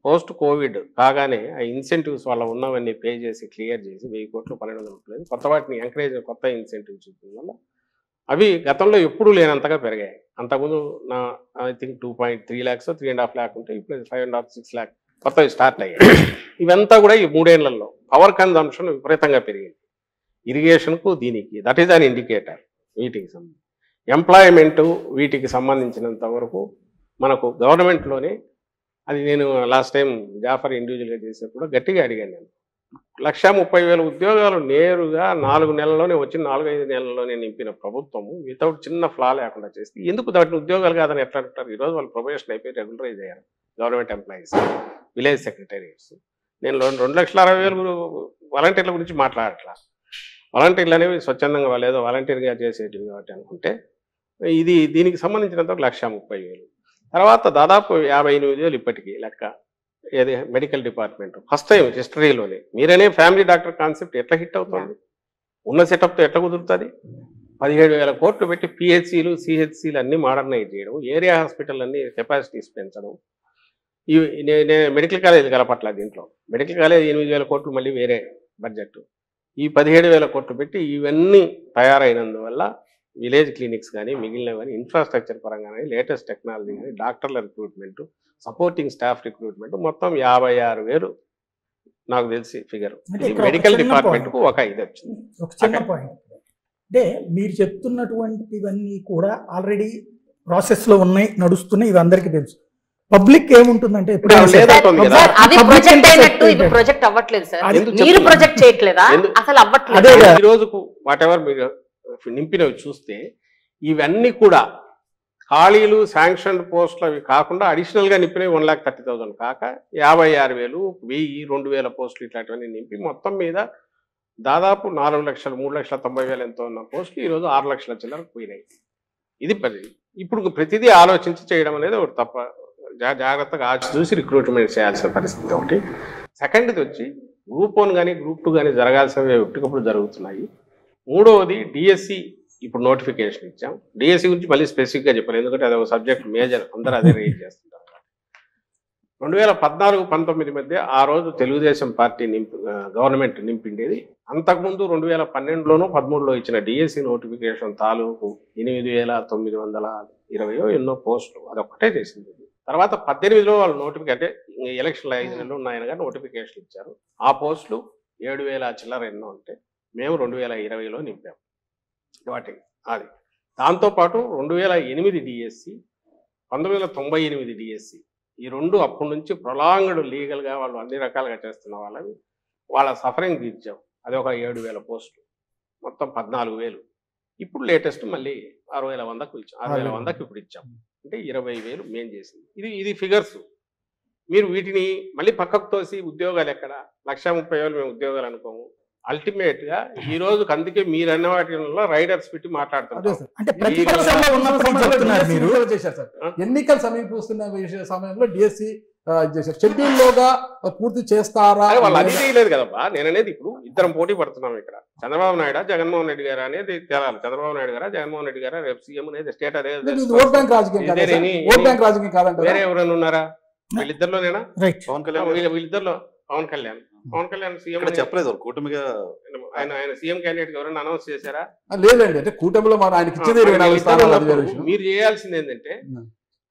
పోస్ట్ కోవిడ్ కాగానే ఆ ఇన్సెంటివ్స్ వాళ్ళ ఉన్నవన్నీ పే చేసి క్లియర్ చేసి 1000 కోట్లు 1200 కోట్లు కొత్త వాటిని ఎంకరేజ్, కొత్త ఇన్సెంటివ్స్ చూపడం వల్ల అవి గతంలో ఎప్పుడూ లేనంతగా పెరిగాయి. అంతకుముందు నా ఐ థింక్ 2.3 lakhs 3.5 lakh ఉంటే ఇప్పుడు 5.5, 6 lakh కొత్తవి స్టార్ట్ అయ్యాయి. ఇవంతా కూడా ఈ 3 ఏళ్లలో పవర్ కన్జంప్షన్ విపరీతంగా పెరిగింది. ఇరిగేషన్కు దీనికి దట్ ఈజ్ అన్ ఇండికేటర్. వీటికి ఎంప్లాయ్మెంట్ వీటికి సంబంధించినంత వరకు మనకు గవర్నమెంట్లోనే అది నేను లాస్ట్ టైం జాఫర్ ఇండివిజువల్గా చేసేప్పుడు గట్టిగా అడిగాను. నేను 1,30,000 ఉద్యోగాలు నేరుగా 4 నెలల్లోనే వచ్చి 4-5 నెలల్లోనే నింపిన ప్రభుత్వము వితౌట్ చిన్న ఫ్లా లేకుండా చేస్తే ఎందుకు దాటిని ఉద్యోగాలు కాదని ఎట్లా అంటారు? ఈరోజు వాళ్ళు ప్రొబేషన్ అయిపోయి రెగ్యులరైజ్ అయ్యారు గవర్నమెంట్ ఎంప్లాయీస్, విలేజ్ సెక్రటరీస్. నేను 2,60,000 వాలంటీర్ల గురించి మాట్లాడట్లా. వాలంటీర్లు అనేవి స్వచ్ఛందంగా వాళ్ళు ఏదో వాలంటీర్గా చేసేటివి కాబట్టి అనుకుంటే దీనికి సంబంధించినంత 1,30,000. తర్వాత దాదాపు 58,000 ఇప్పటికీ లెక్క. ఏది మెడికల్ డిపార్ట్మెంట్ ఫస్ట్ టైం హిస్టరీలోనే మీరనే ఫ్యామిలీ డాక్టర్ కాన్సెప్ట్ ఎట్లా హిట్ అవుతుంది? ఉన్న సెటప్తో ఎట్లా కుదురుతుంది? 17,000 కోట్లు పెట్టి పిహెచ్సిలు సిహెచ్సిలు అన్నీ మోడర్నైజ్ చేయడం, ఏరియా హాస్పిటల్ అన్ని కెపాసిటీస్ పెంచడం. నేను మెడికల్ కాలేజ్ కలపట్ల దీంట్లో. మెడికల్ కాలేజ్ 8,000 కోట్లు మళ్ళీ వేరే బడ్జెట్. ఈ 17,000 కోట్లు పెట్టి ఇవన్నీ తయారైనందువల్ల విలేజ్ క్లినిక్స్ కానీ మిగిలిన కానీ ఇన్ఫ్రాస్ట్రక్చర్ పరంగా కానీ లేటెస్ట్ టెక్నాలజీ కానీ డాక్టర్ల రిక్రూట్మెంట్, సపోర్టింగ్ స్టాఫ్ రిక్రూట్మెంట్ మొత్తం 56,000 నాకు తెలిసి ఫిగర్. మెడికల్ డిపార్ట్మెంట్కు ఒక ఇది వచ్చింది. ఒక చిన్న పాయింట్ అంటే మీరు చెప్తున్నటువంటివన్నీ కూడా ఆల్రెడీ ప్రాసెస్లో ఉన్నాయి, నడుస్తున్నాయి, ఇవి అందరికీ తెలుసు. పబ్లిక్ ఏముంటుందంటే ఇప్పుడు అది ప్రొజెక్ట్ అయినట్టు ఇది ప్రొజెక్ట్ అవ్వట్లేదు సార్. మీరు ప్రొజెక్ట్ చేయట్లేదా? అసలు అవ్వట్లేదు. ఈ రోజుకు వాట్ ఎవర్ మీరు నింపినవి చూస్తే ఇవన్నీ కూడా ఖాళీలు శాంక్షన్ పోస్టులు అవి కాకుండా అడిషనల్గా నింపినవి 1,30,000 కాక 56,000, 1,000, 2,000 పోస్టులు ఇట్లాంటివన్నీ నింపి మొత్తం మీద దాదాపు 4 లక్షలు 3,90,000 ఎంతో ఉన్న పోస్టులు ఈరోజు 6 లక్షల చిల్లరకు పోయినాయి. ఇది ఇప్పుడు ప్రతిదీ ఆలోచించి చేయడం అనేది ఒకటి తప్ప, జాగ్రత్తగా చూసి రిక్రూట్మెంట్ చేయాల్సిన పరిస్థితి ఒకటి. సెకండ్ది వచ్చి గ్రూప్ 1 కానీ గ్రూప్ 2 కానీ జరగాల్సినవి ఎప్పటికప్పుడు జరుగుతున్నాయి. మూడవది డిఎస్సి ఇప్పుడు నోటిఫికేషన్ ఇచ్చాం. డిఎస్సి గురించి మళ్ళీ స్పెసిఫిక్గా చెప్పాలి, ఎందుకంటే అది ఒక సబ్జెక్ట్ మేజర్, అందరూ అదే రేట్ చేస్తుంటారు. 2014-19 మధ్య ఆ రోజు తెలుగుదేశం పార్టీ గవర్నమెంట్ నింపిండేది. అంతకుముందు 2012లోనూ 13లో ఇచ్చిన డిఎస్సి నోటిఫికేషన్ తాలూకు 8,920 ఎన్నో పోస్టులు అదొక్కటే చేసింది. తర్వాత 18లో వాళ్ళు నోటిఫికేషన్ అంటే ఎలక్షన్లు 5 నెలలు ఉన్నాయని కానీ నోటిఫికేషన్ ఇచ్చారు. ఆ పోస్టులు 7,000 చిల్లర ఎన్నో ఉంటే మేము 2020లో నింపాము వాటికి. అది దాంతోపాటు 2008 డిఎస్సి, 1998 డిఎస్సి, ఈ రెండు అప్పటి నుంచి ప్రొలాంగ్డ్ లీగల్గా వాళ్ళు అన్ని రకాలుగా చేస్తున్న వాళ్ళ సఫరింగ్ తీర్చాం. అది ఒక 7,000 పోస్టులు, మొత్తం 14,000. ఇప్పుడు లేటెస్ట్ మళ్ళీ 6,100కు ఇచ్చాం, 6,100కి ఇప్పుడు ఇచ్చాం. అంటే 20,000 మేం చేసింది. ఇది ఫిగర్స్. మీరు వీటిని మళ్ళీ పక్కకు తోసి ఉద్యోగాలు ఎక్కడ 1,30,000 మేము ఉద్యోగాలు అనుకోము. అల్టిమేట్ గా ఈ రోజు అందుకే మీరు అన్న వాటిలో రైడర్స్ పెట్టి మాట్లాడుతున్నారు. ఎన్నికలు సమీపిస్తున్న సమయంలో డిఎస్సి షెడ్యూల్ లోగా పూర్తి చేస్తారా? వాళ్ళు అది చేయలేదు కదబ్బా. నేను అనేది ఇప్పుడు ఇద్దరం పోటీ పడుతున్నాం ఇక్కడ. చంద్రబాబు నాయుడు జగన్మోహన్ రెడ్డి గారు అనేది తేలాలి. చంద్రబాబు నాయుడు గారా జగన్మోహన్ రెడ్డి గారా రేపు సీఎం అనేది స్టేట్ అదే. ఓట్ బ్యాంక్ రాజకీయం కాదంటే వేరే ఎవరైనా ఉన్నారా? వీళ్ళిద్దరిలోనేనా? పవన్ కళ్యాణ్ వీళ్ళిద్దరిలో పవన్ కళ్యాణ్ సీఎం చెప్పలేదు కూటమిగా. ఆయన సీఎం క్యాండిడేట్ ఎవరైనా అనౌన్స్ చేశారా? లేదండి. అంటే కూటమిలో ఆయనకి ఇచ్చేది. మీరు చేయాల్సింది ఏంటంటే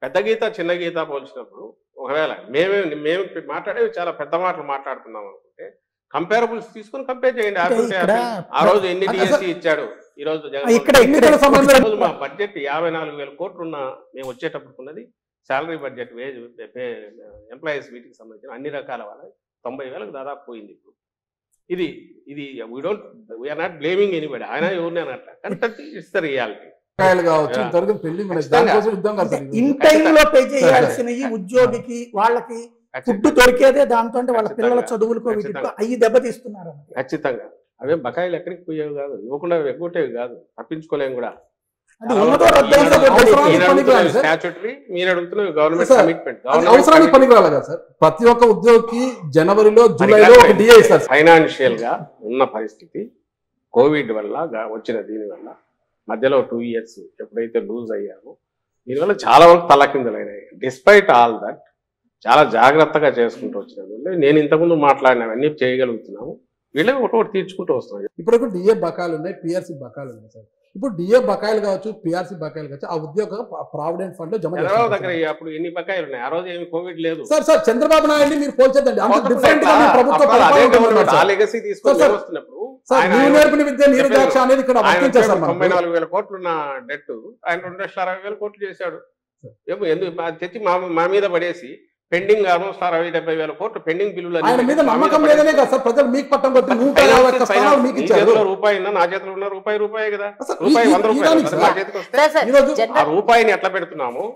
పెద్ద గీత చిన్న గీత పోల్చినప్పుడు ఒకవేళ మేము మాట్లాడేవి చాలా పెద్ద మాటలు మాట్లాడుతున్నాం అనుకుంటే కంపేరబుల్స్ తీసుకుని కంపేర్ చేయండి. ఆ రోజు ఎన్ని డిఎస్సి ఇచ్చాడు, ఈ రోజు మా బడ్జెట్ 54,000 కోట్లు ఉన్న మేము వచ్చేటప్పుడున్నది శాలరీ బడ్జెట్, వేజ్, ఎంప్లాయీస్ వీటికి సంబంధించిన అన్ని రకాల వాళ్ళ 90,000కు దాదాపు పోయింది. ఇప్పుడు ఇది వీఆర్ నాట్ బ్లేమింగ్ ఎనీబడి. ఆయన ఎవరిని అనట్లా, కానీ it's the reality. In time లో పే చేయాల్సిన ఉద్యోగికి వాళ్ళకి ఫుడ్ దొరికేదే దాంతో వాళ్ళ పిల్లల చదువులకు అవి దెబ్బతీస్తున్నారు. ఖచ్చితంగా అవే బకాయిలు ఎక్కడికి పోయేవి కాదు, ఇవ్వకుండా ఎగ్గొట్టేవి కాదు, తప్పించుకోలేము కూడా. ప్రతి ఒక్క ఉద్యోగికి జనవరిలో జూలైలో ఫైనాన్షియల్ గా ఉన్న పరిస్థితి కోవిడ్ వల్ల వచ్చిన దీని వల్ల మధ్యలో 2 years ఎప్పుడైతే లూజ్ అయ్యామో దీనివల్ల చాలా వరకు తలకిందులైనాయి. డిస్పైట్ ఆల్ దట్ చాలా జాగ్రత్తగా చేసుకుంటూ వచ్చిన నేను ఇంతకుముందు మాట్లాడినవన్నీ చేయగలుగుతున్నాము. వీళ్ళకి ఒకటి తీర్చుకుంటూ వస్తున్నాం. ఇప్పుడు డిఏ బకాయిలు ఉన్నాయి, పిఆర్సీ బకాయిలు ఉన్నాయి సార్. ఇప్పుడు డిఏ బకాయిలు కావచ్చు, పిఆర్సీ బకాయిలు కావచ్చు, ఆ ఉద్యోగ ప్రావిడెంట్ ఫండ్ లో జమ చంద్రబాబు దగ్గర అప్పుడు ఎన్ని బకాయిలు ఉన్నాయి? ఆ రోజు ఏమి కోవిడ్ లేదు సార్. చంద్రబాబు నాయుడు మీరు పోల్చేద్దండి. లెగసీ తీసుకొని వస్తున్నప్పుడు సార్ నీవు నేర్పిన విద్య నీరు ద్రాక్ష అనేది ఇక్కడ వర్తించేస్తారు మనకు. 94,000 కోట్లు ఉన్న డెట్ ఆయన 2,60,000 కోట్లు చేశాడు. ఏమో ఎందుకు తెచ్చి మా మీద పడేసి పెండింగ్ ఆల్మోస్ట్ 60,000-70,000 కోట్లు పెండింగ్ బిల్లులు ఆయన మీద నమ్మకం లేదనే కదా సార్ ప్రజలు మీకు పట్టం కొట్టి 150 స్థానాలు మీకు ఇచ్చారు. రూపాయి నా చేతిలో ఉన్న రూపాయే కదా, రూపాయి 100 రూపాయలు నా చేతికి వస్తే ఆ రూపాయిని ఎట్లా పెడుతున్నాము,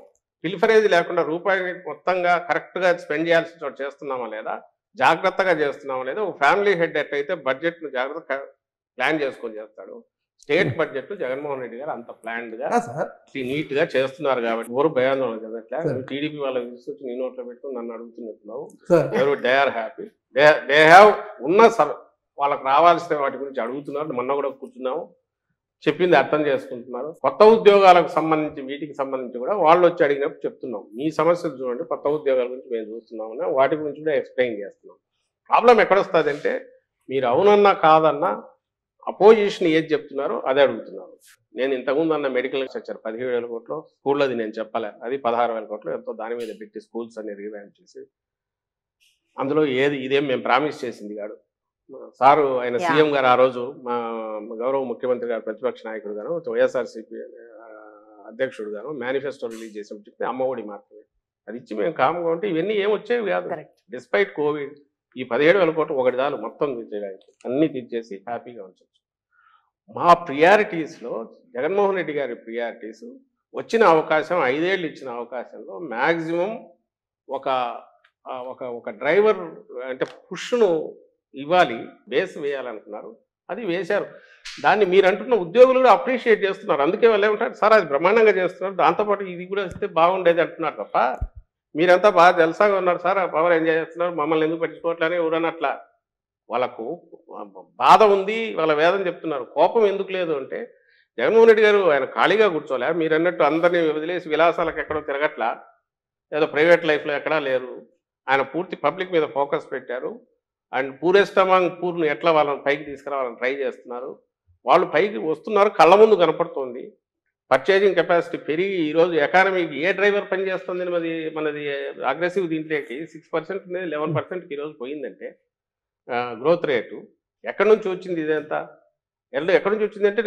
పిల్ఫరేజ్ లేకుండా రూపాయిని మొత్తంగా కరెక్ట్ గా స్పెండ్ చేయాల్సిన చోట చేస్తున్నామా లేదా, జాగ్రత్తగా చేస్తున్నామా లేదా. ఒక ఫ్యామిలీ హెడ్ ఎట్లయితే బడ్జెట్ ను జాగ్రత్తగా ప్లాన్ చేసుకొని చేస్తాడు, స్టేట్ బడ్జెట్ జగన్మోహన్ రెడ్డి గారు అంత ప్లాన్డ్ గా నీట్ గా చేస్తున్నారు. కాబట్టి ఎవరు భయాందోళన చెందట్లే. టీడీపీ వాళ్ళకి తీసుకొచ్చి నీ నోట్లో పెట్టుకుని నన్ను అడుగుతున్నట్టున్నావు. ఎవరు they are happy, they have ఉన్న వాళ్ళకి రావాల్సిన వాటి గురించి అడుగుతున్నారు. మొన్న కూడా కూర్చున్నాము, చెప్పింది అర్థం చేసుకుంటున్నారు. కొత్త ఉద్యోగాలకు సంబంధించి వీటికి సంబంధించి కూడా వాళ్ళు వచ్చి అడిగినప్పుడు చెప్తున్నాం, మీ సమస్యలు చూడండి, కొత్త ఉద్యోగాల గురించి మేము చూస్తున్నామన్నా వాటి గురించి కూడా ఎక్స్ప్లెయిన్ చేస్తున్నాం. ప్రాబ్లం ఎక్కడొస్తుంది అంటే మీరు అవునన్నా కాదన్నా అపోజిషన్ ఏది చెప్తున్నారో అదే అడుగుతున్నారు. నేను ఇంతకుముందు అన్న మెడికల్ స్ట్రక్చర్ 17,000 కోట్లు స్కూళ్ళది నేను చెప్పలే, అది 16,000 కోట్లు ఎంతో దాని మీద పెట్టి స్కూల్స్ అన్ని రీవ్యాంప్ చేసి అందులో ఇదేం మేము ప్రామిస్ చేసింది కాదు. సారు ఆయన సీఎం గారు ఆ రోజు మా గౌరవ ముఖ్యమంత్రి గారు ప్రతిపక్ష నాయకుడు గాను వైఎస్ఆర్సీపీ అధ్యక్షుడు గాను మేనిఫెస్టో రిలీజ్ చేసినప్పుడు చెప్తే అమ్మఒడి మాత్రమే అది ఇచ్చి మేము కామ్గా ఉంటే ఇవన్నీ ఏం వచ్చేవి కాదు. డిస్పైట్ కోవిడ్ ఈ 17,000 కోట్లు ఒకటి చాలు మొత్తం తీర్చేయడానికి, అన్ని తీర్చేసి హ్యాపీగా ఉంచవచ్చు. మా ప్రియారిటీస్లో జగన్మోహన్ రెడ్డి గారి ప్రియారిటీస్ వచ్చిన అవకాశం 5 ఏళ్ళు ఇచ్చిన అవకాశంలో మ్యాక్సిమం ఒక డ్రైవర్ అంటే పుష్ను ఇవ్వాలి, బేస్ వేయాలనుకున్నారు, అది వేశారు. దాన్ని మీరు అంటున్న ఉద్యోగులు కూడా అప్రిషియేట్ చేస్తున్నారు. అందుకే వాళ్ళు ఏమంటారు, సార్ అది బ్రహ్మాండంగా చేస్తున్నారు, దాంతోపాటు ఇది కూడా ఇస్తే బాగుండేది అంటున్నారు తప్ప మీరంతా బాగా జలసాగా ఉన్నారు సార్, పవర్ ఎంజాయ్ చేస్తున్నారు, మమ్మల్ని ఎందుకు పట్టించుకోవట్లని ఎవరన్నా అట్లా వాళ్ళకు బాధ ఉంది, వాళ్ళ వేదన చెప్తున్నారు. కోపం ఎందుకు లేదు అంటే జగన్మోహన్ రెడ్డి గారు ఆయన ఖాళీగా కూర్చోలే, మీరు అన్నట్టు అందరినీ వదిలేసి విలాసాలకు ఎక్కడో తిరగట్లా, ఏదో ప్రైవేట్ లైఫ్లో ఎక్కడా లేరు. ఆయన పూర్తి పబ్లిక్ మీద ఫోకస్ పెట్టారు. అండ్ పూరెస్ట్ అమాంగ్ పూర్ను ఎట్లా వాళ్ళని పైకి తీసుకురావాలని ట్రై చేస్తున్నారు. వాళ్ళు పైకి వస్తున్నారు, కళ్ళ ముందు కనపడుతుంది. పర్చేజింగ్ కెపాసిటీ పెరిగి ఈరోజు ఎకానమీకి ఏ డ్రైవర్ పనిచేస్తుంది మనది అగ్రెసివ్ దీంట్లోకి 6% అనేది 11%కి ఈరోజు పోయిందంటే గ్రోత్ రేటు ఎక్కడి నుంచి వచ్చింది ఇదంతా? ఎక్కడి నుంచి వచ్చిందంటే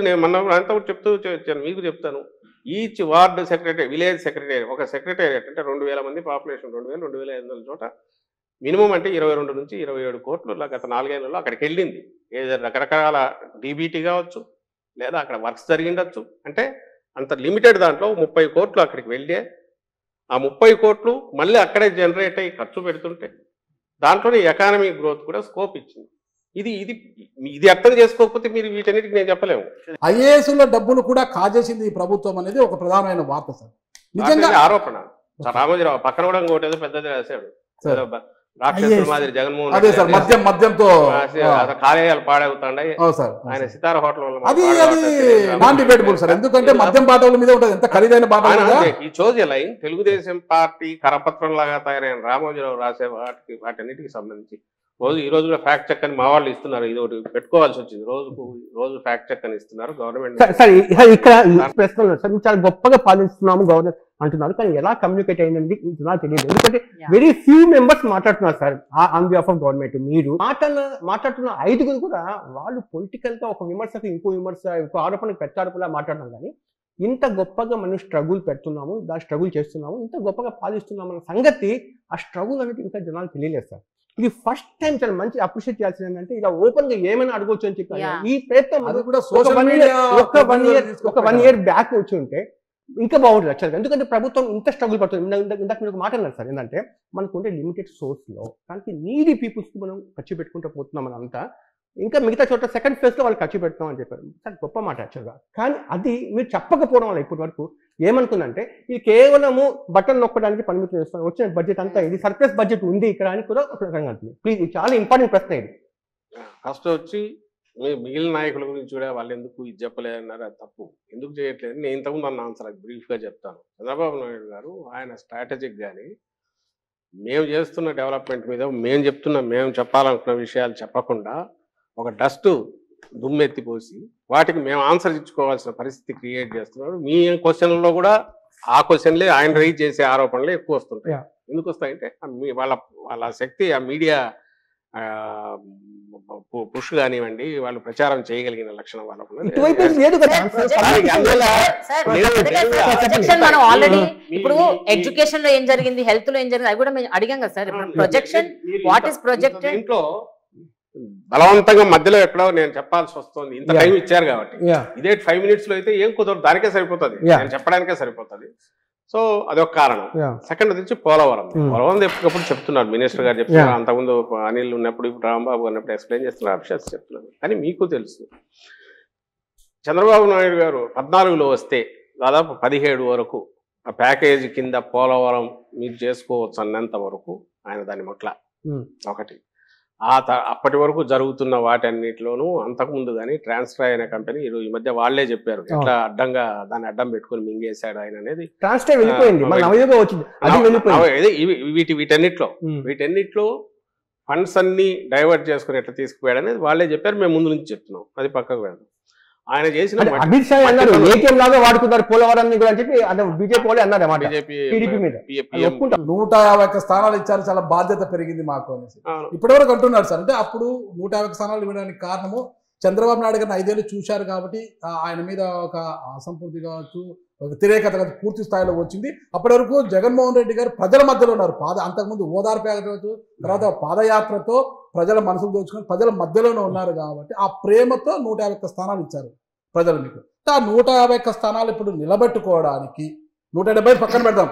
నేను మొన్న అంతా చెప్తూ వచ్చాను, మీకు చెప్తాను. Each ward secretary, village secretary, ఒక సెక్రటేరియట్ అంటే 2,000 మంది పాపులేషన్, 2,000-2,500 చోట మినిమం అంటే 22 నుంచి 27 కోట్లు గత 4 ఏళ్లలో అక్కడికి వెళ్ళింది. ఏదో రకరకాల డీబీటీ కావచ్చు, లేదా అక్కడ వర్క్స్ జరిగిండొచ్చు. అంటే అంత లిమిటెడ్ దాంట్లో 30 కోట్లు అక్కడికి వెళ్ళే, ఆ 30 కోట్లు మళ్ళీ అక్కడే జనరేట్ అయ్యి ఖర్చు పెడుతుంటే దాంట్లోనే ఎకానమీ గ్రోత్ కూడా స్కోప్ ఇచ్చింది. ఇది అర్థం చేసుకోకపోతే మీరు వీటన్నిటికి నేను చెప్పలేము. ఐఏఎస్ల డబ్బులు కూడా కాజేసింది ఈ ప్రభుత్వం అనేది ఒక ప్రధానమైన వార్త సార్. నిజంగా ఆరోపణ. రామోజీరావు పక్కన కూడా ఇంకోటి ఏదో పెద్దది రాశాడు, రాక్షసుల మాదిరి జగన్మోహన్ అదే సార్ మద్యంతో కార్యాలయాలు పాడవుతాయి. ఆయన సితార హోటల్ అది నాన్ డిబేటబుల్ సార్, ఎందుకంటే మద్యం బాటల మీద ఉంటుంది, ఎంత ఖరీదైన బాటలు. ఈ చోజ్ లైన్ తెలుగుదేశం పార్టీ కరపత్రం లాగా తయారైన రామోజీరావు రాసే వాటన్నిటికి సంబంధించి ఈ రోజు కూడా ఫ్యాక్ట్ చెక్ అని మా వాళ్ళు ఇస్తున్నారు. ఇది ఒకటి పెట్టుకోవాల్సి వచ్చింది, రోజు ఫ్యాక్ట్ చెక్ అని ఇస్తున్నారు గవర్నమెంట్. ఇక్కడ ప్రశ్న చాలా గొప్పగా పాలిస్తున్నాము గవర్నమెంట్ అంటున్నారు, కానీ ఎలా కమ్యూనికేట్ అయింది నాకు తెలియదు. ఎందుకంటే వెరీ ఫ్యూ మెంబర్స్ మాట్లాడుతున్నారు sir on behalf of government. మీరు మాట్లాడుతున్న 5గురు కూడా వాళ్ళు పొలిటికల్ గా ఒక విమర్శకు ఇంకో ఆరోపణకు ప్రత్యారోపణలా మాట్లాడుతున్నారు. కానీ ఇంత గొప్పగా మనం స్ట్రగుల్ పెడుతున్నాము, దాని స్ట్రగుల్ చేస్తున్నాము, ఇంత గొప్పగా పాలిస్తున్నాము అన్న సంగతి, ఆ స్ట్రగుల్ అనేది ఇంకా జనాలు తెలియలేదు సార్. ఇది ఫస్ట్ టైం చాలా మంచి అప్రిషియేట్ చేయాల్సింది ఏంటంటే ఇలా ఓపెన్ గా ఏమైనా అడగొచ్చు అని చెప్పి ఈ ప్రయత్నం ఒక 1 year బ్యాక్ వచ్చి ఉంటే ఇంకా బాగుంటుంది యాక్చువల్గా. ఎందుకంటే ప్రభుత్వం ఇంత స్ట్రగుల్ పడుతుంది. ఇందాక మీరు ఒక మాట అన్నారు సార్, ఏంటంటే మనకు ఉండే లిమిటెడ్ సోర్స్ లో కానీ నీడీ పీపుల్స్ కి మనం ఖర్చు పెట్టుకుంటూ పోతున్నాం మనం అంతా, ఇంకా మిగతా చోట సెకండ్ ఫేజ్ లో వాళ్ళు ఖర్చు పెడతాం అని చెప్పారు. చాలా గొప్ప మాట యాక్చువల్గా. కానీ అది మీరు చెప్పకపోవడం వల్ల ఇప్పటి వరకు ఏమనుకుందంటే ఇది కేవలము బటన్ నొక్కడానికి పరిమితం చేస్తాం, వచ్చిన బడ్జెట్ అంతా ఇది సర్ప్లస్ బడ్జెట్ ఉంది ఇక్కడ అని కూడా ఒక రకంగా అంటుంది. ప్లీజ్, ఇది చాలా ఇంపార్టెంట్ ప్రశ్న. ఇది ఫస్ట్ వచ్చి మిగిలిన నాయకుల గురించి కూడా వాళ్ళు ఎందుకు ఇది చెప్పలేదన్నారు, అది తప్పు. ఎందుకు చేయట్లేదు నేను ఇంతకుముందు అన్న ఆన్సర్ అది బ్రీఫ్గా చెప్తాను. చంద్రబాబు నాయుడు గారు ఆయన స్ట్రాటజిక్ కానీ మేము చేస్తున్న డెవలప్మెంట్ మీద మేము చెప్పాలనుకున్న విషయాలు చెప్పకుండా ఒక డస్ట్ దుమ్మెత్తిపోసి వాటికి మేము ఆన్సర్ ఇచ్చుకోవాల్సిన పరిస్థితి క్రియేట్ చేస్తున్నారు. మీ క్వశ్చన్లో కూడా ఆ క్వశ్చన్లే ఆయన రైజ్ చేసే ఆరోపణలే ఎక్కువ వస్తుంటాయి. ఎందుకు వస్తాయంటే వాళ్ళ శక్తి ఆ మీడియా పుష్ కానివ్వండి, వాళ్ళు ప్రచారం చేయగలిగిన లక్షణం వాళ్ళకు ఉన్నది. ఇటువైపు ఏం లేదు కదా ప్రొజెక్షన్ మనం ఆల్రెడీ ఇప్పుడు ఎడ్యుకేషన్ లో ఏం జరిగింది, హెల్త్ లో ఏం జరిగింది అది కూడా మేము అడిగాం కదా sir. Projection what is projected? ఇంట్లో బలవంతంగా మధ్యలో ఎక్కడో నేను చెప్పాల్సి వస్తుంది, ఇంత టైం ఇచ్చారు కాబట్టి. ఇదే 5 minutes లో అయితే ఏం కుదరదు, దానికే సరిపోతుంది, నేను చెప్పడానికే సరిపోతుంది. సో అదొక కారణం. సెకండ్ వచ్చి పోలవరం. పోలవరం ఎప్పటికప్పుడు చెప్తున్నారు, మినిస్టర్ గారు చెప్తున్నారు, అంతకుముందు అనిల్ ఉన్నప్పుడు, ఇప్పుడు రాంబాబు ఉన్నప్పుడు ఎక్స్ప్లెయిన్ చేస్తున్నారు, అఫీషియల్స్ చెప్తున్నారు. కానీ మీకు తెలుసు చంద్రబాబు నాయుడు గారు 14లో వస్తే దాదాపు 17 వరకు ఆ ప్యాకేజీ కింద పోలవరం మీరు చేసుకోవచ్చు అన్నంత వరకు ఆయన దాన్ని మొట్ల. ఒకటి అప్పటి వరకు జరుగుతున్న వాటన్నిటిలోనూ అంతకుముందు కానీ ట్రాన్స్ఫర్ అయిన కంపెనీ ఈ మధ్య వాళ్లే చెప్పారు ఎట్లా అడ్డంగా దాన్ని అడ్డం పెట్టుకుని మింగేశాడు ఆయన అనేది. వీటన్నిటిలో ఫండ్స్ అన్ని డైవర్ట్ చేసుకుని ఎట్లా తీసుకుపోయాడు అనేది వాళ్లే చెప్పారు, మేము ముందు నుంచి చెప్తున్నాం, అది పక్కకు వెళ్దాం. ఆయన చేసిన అమిత్ షా అన్నారు ఏటీఎం లాగా వాడుకున్నారు పోలవరం అని చెప్పి బీజేపీ వాళ్ళు అన్నారు అన్నమాట. టీడీపీ మీద 151 స్థానాలు ఇచ్చారు, చాలా బాధ్యత పెరిగింది మాకు అనేసి ఇప్పటివరకు అంటున్నారు సార్. అంటే అప్పుడు 150 స్థానాలు ఇవ్వడానికి కారణము చంద్రబాబు నాయుడు గారిని 5 ఏళ్ళు చూశారు కాబట్టి ఆయన మీద ఒక అసంపూర్తి కావచ్చు, వ్యతిరేకత పూర్తి స్థాయిలో వచ్చింది. అప్పటి వరకు జగన్మోహన్ రెడ్డి గారు ప్రజల మధ్యలో ఉన్నారు. అంతకుముందు ఓదార్పు యాత్రతో, తర్వాత పాదయాత్రతో ప్రజల మనసులు దోచుకొని ప్రజల మధ్యలోనే ఉన్నారు కాబట్టి ఆ ప్రేమతో 151 స్థానాలు ఇచ్చారు ప్రజలు మీకు. ఆ 151 స్థానాలు ఇప్పుడు నిలబెట్టుకోవడానికి 170 పక్కన పెడదాం,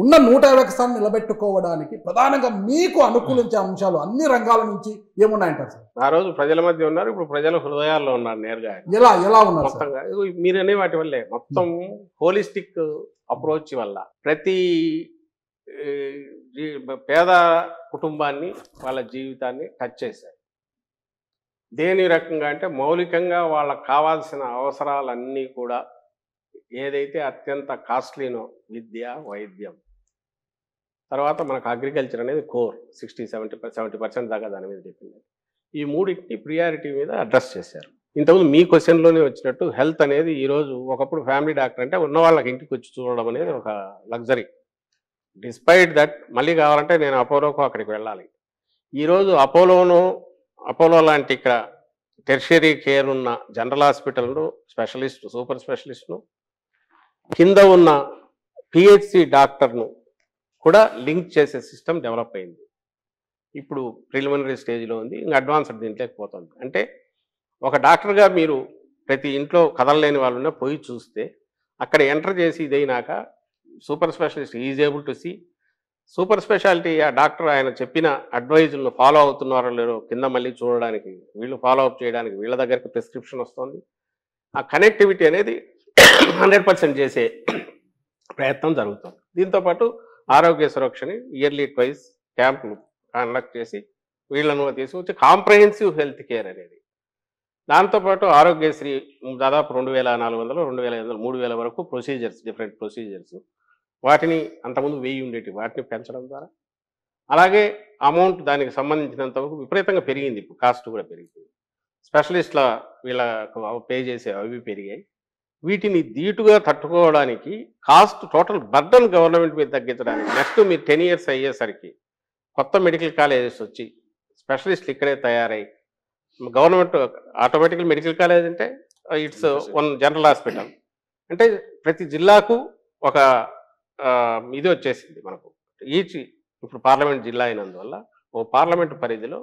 ఉన్న 151 స్థానాలు నిలబెట్టుకోవడానికి ప్రధానంగా మీకు అనుకూలించే అంశాలు అన్ని రంగాల నుంచి ఏమున్నాయంటారు సార్? ఆ రోజు ప్రజల మధ్య ఉన్నారు, ఇప్పుడు ప్రజల హృదయాల్లో ఉన్నారు నేరుగా. ఎలా ఉన్నారు మొత్తంగా మీరనే వాటి వల్లే మొత్తం హోలిస్టిక్ అప్రోచ్ వల్ల ప్రతి పేద కుటుంబాన్ని వాళ్ళ జీవితాన్ని టచ్ చేశారు. దేని రకంగా అంటే మౌలికంగా వాళ్ళకు కావాల్సిన అవసరాలన్నీ కూడా ఏదైతే అత్యంత కాస్ట్లీనో విద్య, వైద్యం, తర్వాత మనకు అగ్రికల్చర్ అనేది కోర్ 60-70% దాకా దాని మీద చెప్పింది. ఈ మూడింటిని ప్రియారిటీ మీద అడ్రస్ చేశారు. ఇంతకుముందు మీ క్వశ్చన్లోనే వచ్చినట్టు హెల్త్ అనేది ఈరోజు ఒకప్పుడు ఫ్యామిలీ డాక్టర్ అంటే ఉన్న వాళ్ళకి ఇంటికి వచ్చి చూడడం అనేది ఒక లగ్జరీ. డిస్పైట్ దట్ మళ్ళీ కావాలంటే నేను అపోలోకు అక్కడికి వెళ్ళాలి. ఈరోజు అపోలో లాంటి ఇక్కడ టెర్షరీ కేర్ ఉన్న జనరల్ హాస్పిటల్ను స్పెషలిస్ట్, సూపర్ స్పెషలిస్ట్ను, కింద ఉన్న పిహెచ్సి డాక్టర్ను కూడా లింక్ చేసే సిస్టమ్ డెవలప్ అయింది. ఇప్పుడు ప్రిలిమినరీ స్టేజ్లో ఉంది, ఇంకా అడ్వాన్స్డ్ దీంట్లోకి పోతుంది. అంటే ఒక డాక్టర్గా మీరు ప్రతి ఇంట్లో కదలలేని వాళ్ళున్నా పోయి చూస్తే అక్కడ ఎంటర్ చేసి ఇదైనాక super specialist is able to see super speciality. ఆ డాక్టర్ ఆయన చెప్పిన అడ్వైజులను ఫాలో అవుతున్నారో లేదో కింద మళ్ళీ చూడడానికి, వీళ్ళు ఫాలో అప్ చేయడానికి వీళ్ళ దగ్గరికి ప్రిస్క్రిప్షన్ వస్తుంది. ఆ కనెక్టివిటీ అనేది 100% చేసే ప్రయత్నం జరుగుతుంది. దీంతోపాటు ఆరోగ్య సురక్షని ఇయర్లీ 2 క్యాంపులు కండక్ట్ చేసి వీళ్ళను తీసుకొచ్చి కాంప్రహెన్సివ్ హెల్త్ కేర్ అనేది. దాంతోపాటు ఆరోగ్యశ్రీ దాదాపు 2400, 2500, 3000 వరకు ప్రొసీజర్స్, డిఫరెంట్ ప్రొసీజర్స్, వాటిని అంతకుముందు 1000 ఉండేటి వాటిని పెంచడం ద్వారా, అలాగే అమౌంట్ దానికి సంబంధించినంత వరకు విపరీతంగా పెరిగింది. ఇప్పుడు కాస్ట్ కూడా పెరిగింది. స్పెషలిస్ట్ల వీళ్ళకు పే చేసే అవి పెరిగాయి. వీటిని ధీటుగా తట్టుకోవడానికి కాస్ట్ టోటల్ బర్డన్ గవర్నమెంట్ మీద తగ్గించడానికి నెక్స్ట్ మీరు 10 years అయ్యేసరికి కొత్త మెడికల్ కాలేజెస్ వచ్చి స్పెషలిస్టులు ఇక్కడే తయారై గవర్నమెంట్ ఆటోమేటికల్ మెడికల్ కాలేజ్ అంటే ఇట్స్ వన్ జనరల్ హాస్పిటల్ అంటే ప్రతి జిల్లాకు ఒక ఇది వచ్చేసింది మనకు. ఇప్పుడు పార్లమెంట్ జిల్లా అయినందువల్ల ఓ పార్లమెంట్ పరిధిలో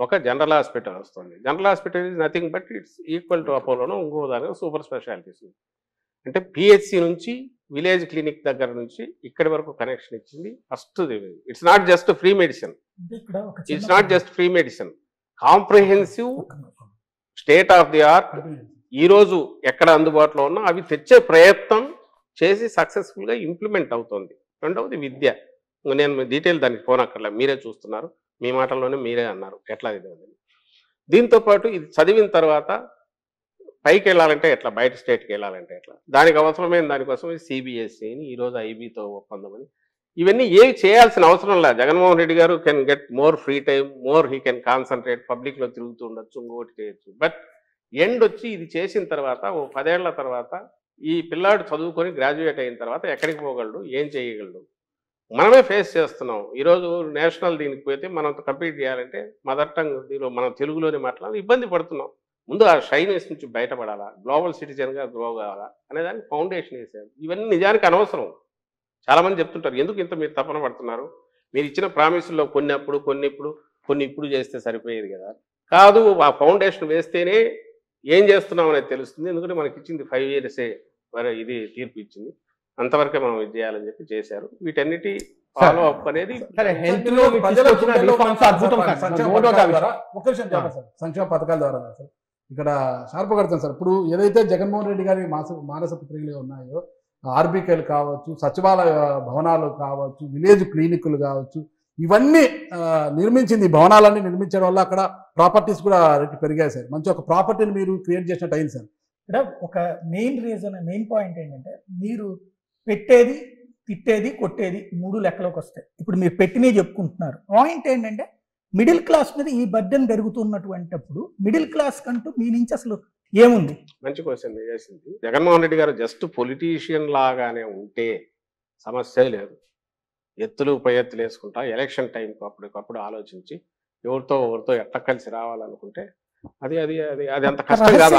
ఒక జనరల్ హాస్పిటల్ వస్తుంది. General hospital is nothing but it's equal to అపోలోను ఇంకో దాని సూపర్ స్పెషాలిటీస్. అంటే పిహెచ్సి నుంచి విలేజ్ క్లినిక్ దగ్గర నుంచి ఇక్కడి వరకు కనెక్షన్ ఇచ్చింది. First it's not just free medicine, it's not just free medicine, comprehensive state of the art ఈరోజు ఎక్కడ అందుబాటులో ఉన్నా అవి తెచ్చే ప్రయత్నం చేసి సక్సెస్ఫుల్గా ఇంప్లిమెంట్ అవుతుంది. రెండవది విద్య. నేను డీటెయిల్ దానికి పోనక్కర్లే, మీరే చూస్తున్నారు, మీ మాటల్లోనే మీరే అన్నారు ఎట్లా ఇది. దీంతోపాటు ఇది చదివిన తర్వాత పైకి వెళ్ళాలంటే ఎట్లా, బయట స్టేట్కి వెళ్ళాలంటే ఎట్లా, దానికి అవసరమైన దానికోసం సిబిఎస్ఈని ఈరోజు ఐబీతో ఒప్పందం అని, ఇవన్నీ ఏవి చేయాల్సిన అవసరం లేదు. జగన్మోహన్ రెడ్డి గారు can get more free time, more he can concentrate, పబ్లిక్లో తిరుగుతూ ఉండొచ్చు, ఇంకోటి చేయొచ్చు. బట్ ఎండ్ వచ్చి ఇది చేసిన తర్వాత ఓ 10 ఏళ్ల తర్వాత ఈ పిల్లాడు చదువుకొని గ్రాడ్యుయేట్ అయిన తర్వాత ఎక్కడికి పోగలడు, ఏం చేయగలడు, మనమే ఫేస్ చేస్తున్నాం. ఈరోజు నేషనల్ దీనికి పోతే మనం కంప్లీట్ చేయాలంటే మదర్ టంగ్ దీనిలో మనం తెలుగులోనే మాట్లాడాలి, ఇబ్బంది పడుతున్నాం. ముందు ఆ షైనెస్ నుంచి బయటపడాలా, గ్లోబల్ సిటిజన్గా గ్రో కావాలా అనేదానికి ఫౌండేషన్ వేసారు. ఇవన్నీ నిజానికి అనవసరం. చాలామంది చెప్తుంటారు ఎందుకు ఇంత మీరు తపన పడుతున్నారు, మీరు ఇచ్చిన ప్రామిసుల్లో కొన్ని ఇప్పుడు చేస్తే సరిపోయేది కదా. కాదు, ఆ ఫౌండేషన్ వేస్తేనే ఏం చేస్తున్నాం అనేది తెలుస్తుంది. ఎందుకంటే మనకి ఇచ్చింది 5 years ఇది తీర్పు ఇచ్చింది, అంతవరకే మనం ఇది చేయాలని చెప్పి చేశారు. వీటన్నిటి ఫాలో అప్ అనేది హెల్త్ లో తీసుకొచ్చిన రిఫార్మ్స్ అద్భుతం సార్. సంక్షేమ పథకాల ద్వారా సార్ ఇక్కడ షార్ప్ కడతాం సార్. ఇప్పుడు ఏదైతే జగన్మోహన్ రెడ్డి గారి మానస పుత్రికలు ఉన్నాయో, ఆర్బీకేలు కావచ్చు, సచివాలయ భవనాలు కావచ్చు, విలేజ్ క్లినిక్లు కావచ్చు, ఇవన్నీ నిర్మించింది. ఈ భవనాలన్నీ నిర్మించడం వల్ల అక్కడ ప్రాపర్టీస్ కూడా రేట్లు పెరిగాయి సార్. మంచి ఒక ప్రాపర్టీని మీరు క్రియేట్ చేసినట్టు అయింది సార్. ఇక్కడ ఒక మెయిన్ పాయింట్ ఏంటంటే, మీరు పెట్టేది, తిట్టేది, కొట్టేది 3 లెక్కలోకి వస్తాయి. ఇప్పుడు మీరు పెట్టినవి చెప్పుకుంటున్నారు. పాయింట్ ఏంటంటే, మిడిల్ క్లాస్ మీద ఈ బర్డెన్ పెరుగుతున్నటువంటిప్పుడు మిడిల్ క్లాస్ కంటూ మీ నుంచి అసలు ఏముంది? మంచి క్వశ్చన్ చేసింది. జగన్మోహన్ రెడ్డి గారు జస్ట్ పొలిటీషియన్ లాగానే ఉంటే సమస్య లేదు. ఎత్తులు పై ఎత్తులు వేసుకుంటా ఎలక్షన్ టైంకి అప్పటికప్పుడు ఆలోచించి ఎవరితో ఎట్లా కలిసి రావాలనుకుంటే అది అది అది అది అంత కష్టం కాదు.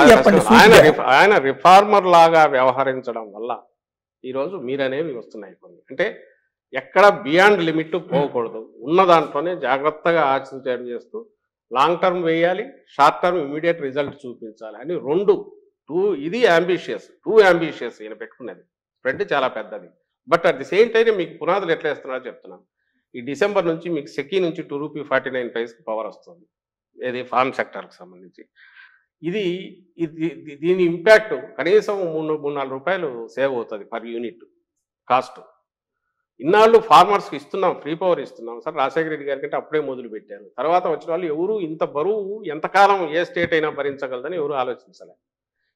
ఆయన రిఫార్మర్ లాగా వ్యవహరించడం వల్ల ఈరోజు మీరనేవి వస్తున్నాయి కొన్ని. అంటే ఎక్కడ బియాండ్ లిమిట్ పోకూడదు, ఉన్న దాంట్లోనే జాగ్రత్తగా ఆచరణ చేస్తూ లాంగ్ టర్మ్ వేయాలి, షార్ట్ టర్మ్ ఇమీడియట్ రిజల్ట్ చూపించాలి అని ఇది టూ అంబిషియస్ ఈయన పెట్టుకున్నది. స్ప్రెడ్ చాలా పెద్దది. But at the same time మీకు పునాదులు ఎట్లా వేస్తున్నారో చెప్తున్నాను. ఈ డిసెంబర్ నుంచి మీకు సెకీ నుంచి ₹2.49 పవర్ వస్తుంది, ఏది ఫార్మ్ సెక్టర్కి సంబంధించి. దీని ఇంపాక్ట్ కనీసం ₹3-4 సేవ్ అవుతుంది పర్ యూనిట్ కాస్ట్. ఇన్నాళ్ళు ఫార్మర్స్కి ఇస్తున్నాం, ఫ్రీ పవర్ ఇస్తున్నాం సార్. రాజశేఖర రెడ్డి గారి కంటే అప్పుడే మొదలు పెట్టారు. తర్వాత వచ్చిన వాళ్ళు ఎవరు ఇంత బరువు ఎంతకాలం ఏ స్టేట్ అయినా భరించగలదని ఎవరు ఆలోచించలేదు.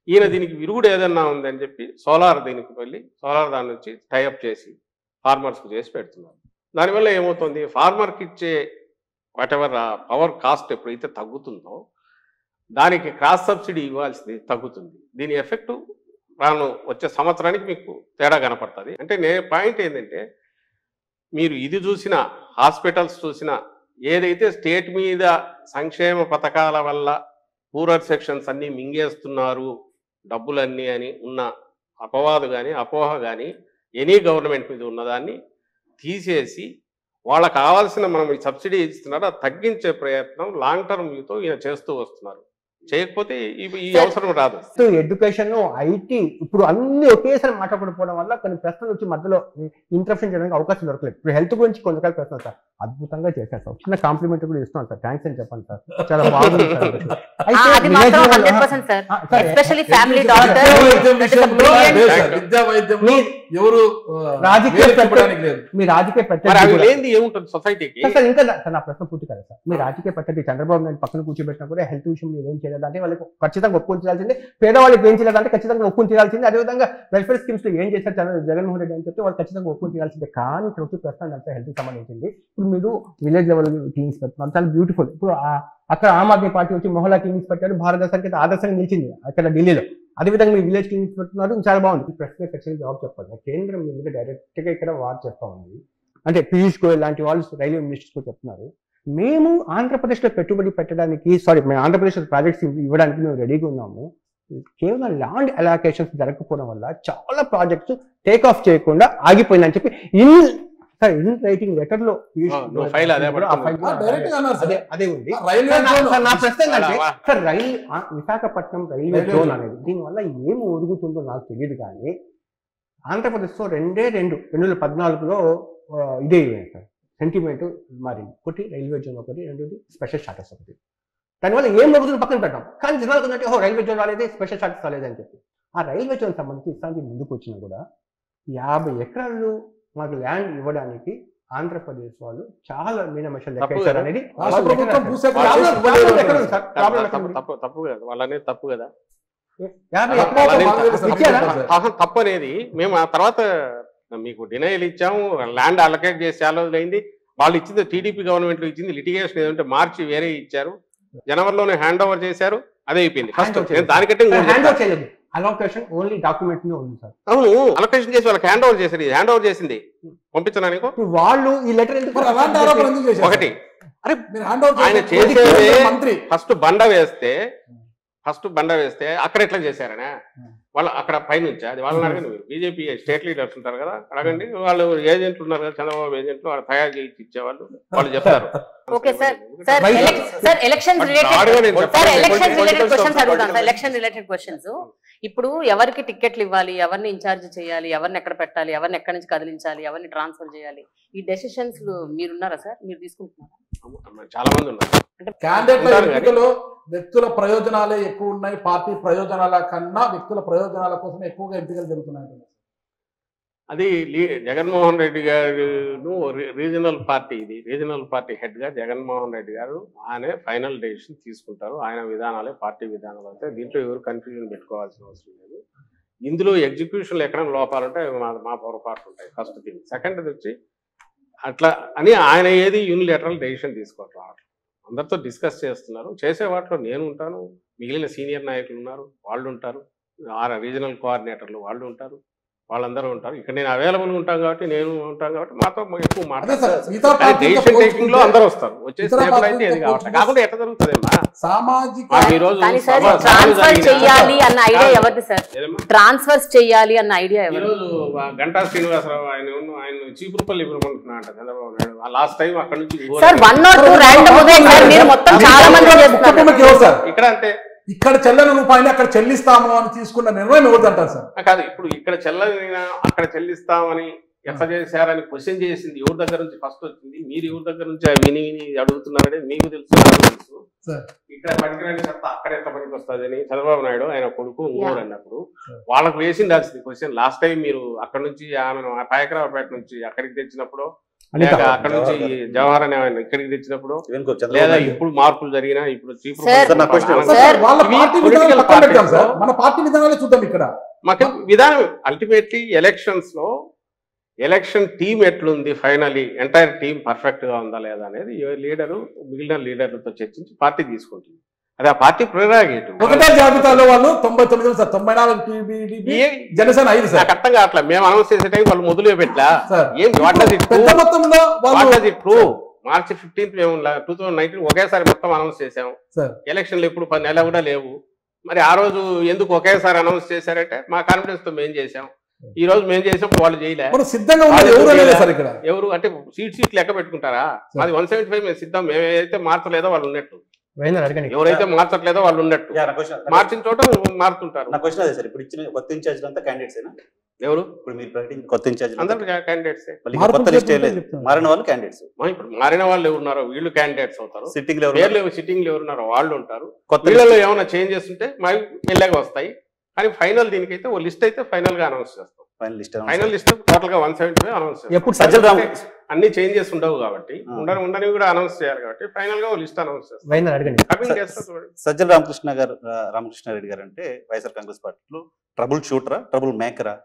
ఈయన దీనికి విరుగుడు ఏదన్నా ఉందని చెప్పి సోలార్ దీనికి వెళ్ళి సోలార్ దాని నుంచి టైఅప్ చేసి ఫార్మర్స్కి చేసి పెడుతున్నారు. దానివల్ల ఏమవుతుంది, ఫార్మర్కి ఇచ్చే వాటెవర్ పవర్ కాస్ట్ ఎప్పుడైతే తగ్గుతుందో దానికి క్రాస్ సబ్సిడీ ఇవ్వాల్సింది తగ్గుతుంది. దీని ఎఫెక్టు వచ్చే సంవత్సరానికి మీకు తేడా కనపడుతుంది. అంటే పాయింట్ ఏంటంటే, మీరు ఇది చూసినా, హాస్పిటల్స్ చూసినా, ఏదైతే స్టేట్ మీద సంక్షేమ పథకాల వల్ల పూరర్ సెక్షన్స్ అన్నీ మింగేస్తున్నారు డబ్బులన్నీ అని ఉన్న అపవాదు కానీ అపోహ కానీ ఎనీ గవర్నమెంట్ మీద ఉన్నదాన్ని తీసేసి వాళ్ళకు కావాల్సిన మనం ఈ సబ్సిడీ ఇస్తున్నారు అది తగ్గించే ప్రయత్నం లాంగ్ టర్మ్ వ్యూతో ఈయన చేస్తూ వస్తున్నారు. చేయకపోతే ఈ అవసరం రాదు. ఎడ్యుకేషన్, ఐటీ ఇప్పుడు అన్ని ఒకేసారి మాట్లాడుకోవడం వల్ల కొన్ని ప్రశ్నలు వచ్చి మధ్యలో ఇంటరప్షన్ చేయడానికి అవకాశం దొరకలేదు. ఇప్పుడు హెల్త్ గురించి కొన్ని రకాల ప్రశ్నలు సార్ అద్భుతంగా చేశారు సార్. చిన్న కాంప్లిమెంట్ కూడా ఇస్తున్నాను సార్, థ్యాంక్స్ అని చెప్పండి సార్, చాలా బాగుంది మీ రాజకీయ ప్రత్యర్థి ఏముంటుంది సొసైటీకి. ఇంకా నా ప్రశ్న పూర్తి కదా సార్. మీ రాజకీయ ప్రత్యర్థి చంద్రబాబు నాయుడు పక్కన కూర్చోబెట్టినా కూడా హెల్త్ విషయంలో ఏం చేయలేదంటే వాళ్ళకి ఖచ్చితంగా ఒప్పుకొని చేయాల్సిందే, పేదవాళ్ళకి ఏం చేయలేదంటే ఖచ్చితంగా ఒప్పుకొని చేయాల్సిందే. అదేవిధంగా వెల్ఫేర్ స్కీమ్స్ లో ఏం చేశారు జగన్మోహన్ రెడ్డి అని చెప్తే వాళ్ళు ఖచ్చితంగా ఒప్పుకొని చేయాల్సిందే. కానీ ఇక్కడ వచ్చి ప్రశ్న అంటే హెల్త్ సంబంధించింది. ఇప్పుడు మీరు విలేజ్ లెవెల్ క్లినిక్స్ పెడుతున్నారు, చాలా బ్యూటిఫుల్. ఇప్పుడు అక్కడ ఆమ్ ఆద్మీ పార్టీ వచ్చి మొహల్లా క్లినిక్స్ పెట్టారు, భారతదేశానికి ఆదర్శంగా నిలిచింది అక్కడ ఢిల్లీలో. అదేవిధంగా మీరు విలేజ్ క్లినిక్స్ పెడుతున్నారు, చాలా బాగుంది. ఈ ప్రశ్న ఖచ్చితంగా జవాబు చెప్పాలి. కేంద్రం మీ మీద డైరెక్ట్ గా ఇక్కడ వార్ చేస్తా ఉంది. అంటే పీయూష్ గోయల్ లాంటి వాళ్ళు రైల్వే మినిస్టర్స్ కూడా చెప్తున్నారు, మేము ఆంధ్రప్రదేశ్లో పెట్టుబడి పెట్టడానికి మేము ఆంధ్రప్రదేశ్ ప్రాజెక్ట్స్ ఇవ్వడానికి మేము రెడీగా ఉన్నాము. కేవలం ల్యాండ్ అలొకేషన్స్ జరగకపోవడం వల్ల చాలా ప్రాజెక్ట్స్ టేక్ ఆఫ్ చేయకుండా ఆగిపోయిందని చెప్పి ఇన్ రైటింగ్ లెటర్ లో అదే ఉంది. నా ప్రశ్న ఏంటంటే సార్, విశాఖపట్నం రైల్వే జోన్ అనేది దీనివల్ల ఏమి ఒరుగుతుందో నాకు తెలియదు. కానీ ఆంధ్రప్రదేశ్లో 2014లో ఇదే సార్ సెంటిమెంట్ మారింది. ఒకటి రైల్వే జోన్, ఒకటి రెండోది స్పెషల్ స్టాటస్ ఒకటి. దానివల్ల ఏం జరుగుతుందో పక్కన పెట్టాం. కానీ జనాలకు ఉన్నట్టు రైల్వే జోన్ రాలేదు, స్పెషల్ స్టాటస్ రాలేదని చెప్పి ఆ రైల్వే జోన్ సంబంధించి ఇస్తానికి ముందుకు వచ్చినా కూడా 50 ఎకరాలు మాకు ల్యాండ్ ఇవ్వడానికి ఆంధ్రప్రదేశ్ వాళ్ళు చాలా మీనమేషాలు లెక్కేశారు అనేది తప్పు కదా. తప్పు అనేది మేము ఆ తర్వాత మీకు డినైల్ ఇచ్చాము, ల్యాండ్ అలొకేట్ చేసి చాలా రోజులైంది. వాళ్ళు ఇచ్చింది టీడీపీ గవర్నమెంట్ లో ఇచ్చింది, లిటిగేషన్ ఏదంటే మార్చి వేరే ఇచ్చారు, జనవరిలోనే హ్యాండ్ ఓవర్ చేశారు, అదే అయిపోయింది. ఫస్ట్ దానికంటే అలొకేషన్ ఓన్లీ డాక్యుమెంట్ మీద ఉంది సార్. అవును, అలొకేషన్ చేసి వాళ్ళకి హ్యాండ్ ఓవర్ చేసింది పంపించనా నీకు? ఇప్పుడు వాళ్ళు ఈ లెటర్ ఎందుకు మరి అలాంటి ఆరోపణ ఎందుకు చేశారు? ఒకటి, అరే మీరు హ్యాండ్ ఓవర్ ఆయన చేసి చేసేదే మంత్రి ఫస్ట్ బండ వేస్తే అక్కడ ఎట్లా చేశారనే వాళ్ళు అక్కడ పైనుంచి అది వాళ్ళని అడగండి. మీరు బీజేపీ స్టేట్ లీడర్స్ ఉంటారు కదా, అడగండి. వాళ్ళు ఏజెంట్లు ఉన్నారు కదా, చంద్రబాబు ఏజెంట్లు, వాళ్ళు తయారు చేసి ఇచ్చేవాళ్ళు, వాళ్ళు చెప్తారు. Okay sir. Sir election related questions అడుగుతాను సార్. Election related questions. ఇప్పుడు ఎవరికి టికెట్లు ఇవ్వాలి, ఎవరిని ఇన్ఛార్జ్ చేయాలి, ఎవరిని ఎక్కడ పెట్టాలి, ఎవరిని ఎక్కడి నుంచి కదిలించాలి, ఎవరిని ట్రాన్స్ఫర్ చేయాలి, ఈ డెసిషన్స్ మీరున్నారా సార్? మీరు తీసుకుంటున్నారా? చాలా మంది ఉన్నారు. క్యాండిడేట్ల ఎన్నికలో వ్యక్తుల ప్రయోజనాలే ఎక్కువ ఉన్నాయి, పార్టీ ప్రయోజనాల కన్నా వ్యక్తుల ప్రయోజనాల కోసం ఎక్కువగా ఎంపికలు జరుగుతున్నాయి. అది జగన్మోహన్ రెడ్డి గారు రీజనల్ పార్టీ హెడ్ గా జగన్మోహన్ రెడ్డి గారు ఆయన ఫైనల్ డెసిషన్ తీసుకుంటారు. ఆయన విధానాలే పార్టీ విధానాలు. అంటే దీంట్లో ఎవరు కన్ఫ్యూజన్ పెట్టుకోవాల్సిన అవసరం లేదు. ఇందులో ఎగ్జిక్యూషన్లో ఎక్కడైనా లోపాలుంటే మా పొరపాట్లు ఉంటాయి. First thing. సెకండ్ వచ్చి అట్లా అని ఆయన ఏది యూనిలేటరల్ డెసిషన్ తీసుకోవట్లేదు. అందరితో డిస్కస్ చేస్తున్నారు. చేసే వాటిలో నేను ఉంటాను, మిగిలిన సీనియర్ నాయకులు ఉన్నారు, వాళ్ళు ఉంటారు, రీజనల్ కోఆర్డినేటర్లు వాళ్ళు ఉంటారు, వాళ్ళందరూ ఉంటారు. ఇక్కడ నేను అవైలబుల్ ఉంటాను కాబట్టి, నేను ఉంటాను కాబట్టి మాతో ఎక్కువ మాట్లాడతారు. డెసిషన్ టేకింగ్ లో అందరూ వస్తారు. వచ్చే స్టేబుల్ అయితే ఇది కాకుండా ఎట్లా జరుగుతుందమ్మా? సామాజిక ట్రాన్స్ఫర్ చేయాలి అన్న ఐడియా ఎవరిది సార్? ట్రాన్స్ఫర్స్ చేయాలి అన్న ఐడియా ఎవరు? ఈరోజు గంటా శ్రీనివాసరావు ఆయన చీపురుపల్లి ఇవ్వమంటున్నాడు చంద్రబాబు నాయుడు. లాస్ట్ టైం అక్కడ నుంచి సార్ 1 or 2 ర్యాండమ్ ఉదయం సార్, మీరు మొత్తం చాలా మంది చేస్తున్నారు. ఇక్కడ అంటే ఇక్కడ చెల్లని రూపాయలు అక్కడ చెల్లిస్తాము అని తీసుకున్న నిర్ణయం ఎవరిదంటారు సార్? కాదు, ఇప్పుడు ఇక్కడ చెల్లని అక్కడ చెల్లిస్తామని ఎట్లా చేశారని క్వశ్చన్ చేసింది ఎవరి దగ్గర నుంచి ఫస్ట్ వచ్చింది? మీరు ఎవరి దగ్గర నుంచి విని అడుగుతున్నారనేది మీకు తెలుసు, నాకు తెలుసు. ఇక్కడ పనికిరాని చెత్త అక్కడ ఎట్లా పనికి వస్తుంది అని చంద్రబాబు నాయుడు ఆయన కొడుకు ఇంకోడు అన్నప్పుడు వాళ్ళకు వేసిండాల్సింది క్వశ్చన్. లాస్ట్ టైం మీరు అక్కడ నుంచి ఆమెను పాయకరావుపేట నుంచి అక్కడికి తెచ్చినప్పుడు, లేక అక్కడ నుంచి జవహర్ అనే ఆయన ఇక్కడికి తెచ్చినప్పుడు, లేదా ఇప్పుడు మార్పులు జరిగినా ఇప్పుడు మన పార్టీ విధానాలే చూద్దాం. ఇక్కడ మాకు విధానం అల్టిమేట్లీ ఎలక్షన్స్ లో ఎలక్షన్ టీం ఎట్లుంది, ఫైనలీ ఎంటైర్ టీం పర్ఫెక్ట్ గా ఉందా లేదా అనేది లీడరు మిగిలిన లీడర్లతో చర్చించి పార్టీ తీసుకుంటుంది. అది ఆ పార్టీ ప్రెరాగేటివ్. ఒకటే జాబితాలో వాళ్ళు 99 సార్, 94 జనసేన 5 సార్. అర్థం కావట్లేదు. మేము అనౌన్స్ చేసే టైం వాళ్ళు మొదలు పెట్టలా. ఏం పెద్ద మొత్తంలో మార్చి 15 మేము 2019 ఒకేసారి మొత్తం అనౌన్స్ చేసాము. ఎలక్షన్లు ఎప్పుడు 10 నెలలు కూడా లేవు. మరి ఆ రోజు ఎందుకు ఒకేసారి అనౌన్స్ చేశారంటే మా కాన్ఫిడెన్స్ తో మేము చేసాం. ఈ రోజు మేము చేసినప్పుడు వాళ్ళు చేయలేదు. సిద్ధంగా ఎవరు అంటే సీట్ లెక్క పెట్టుకుంటారా? మాది 175 మేము సిద్ధం. మేమైతే మార్చలేదో వాళ్ళు ఉన్నట్టు, ఎవరైతే మార్చట్లేదో వాళ్ళు ఉన్నట్టు, మార్చిన చోట మారుతుంటారు. నా క్వశ్చన్ అదే సార్, ఇప్పుడు ఇచ్చిన కొత్త ఇన్ఛార్జ్ అంతా క్యాండిడేట్స్ ఎవరు? ఇప్పుడు మీరు ప్రకటించిన కొత్త ఇన్ఛార్జ్ అందరూ క్యాండిడేట్స్. కొత్త లిస్ట్ మారిన వాళ్ళు క్యాండిడేట్స్. ఇప్పుడు మారిన వాళ్ళు ఎవరున్నారో వీళ్ళు క్యాండిడేట్స్ అవుతారు. సిట్టింగ్ సిట్టింగ్ ఎవరున్నారో వాళ్ళు ఉంటారు. కొత్త వీళ్ళలో ఏమైనా చేంజెస్ ఉంటే మాకు వెళ్ళగా వస్తాయి. కానీ ఫైనల్ దీనికైతే ఓ లిస్ట్ అయితే ఫైనల్ గా అనౌన్స్ చేస్తాం. ఫైనల్ లిస్ట్ టోటల్ గా 175 అనౌన్స్ చేస్తాం. అన్ని చేంజెస్ ఉండవు కాబట్టి, ఉండని కూడా అనౌన్స్ చేయాలి కాబట్టి ఫైనల్ గా ఓ లిస్ట్ అనౌన్స్ చేస్తాం. సజ్జల రామకృష్ణారెడ్డి గారు అంటే వైఎస్ఆర్ కాంగ్రెస్ పార్టీలో ట్రబుల్ షూటరా, ట్రబుల్ మేకరా?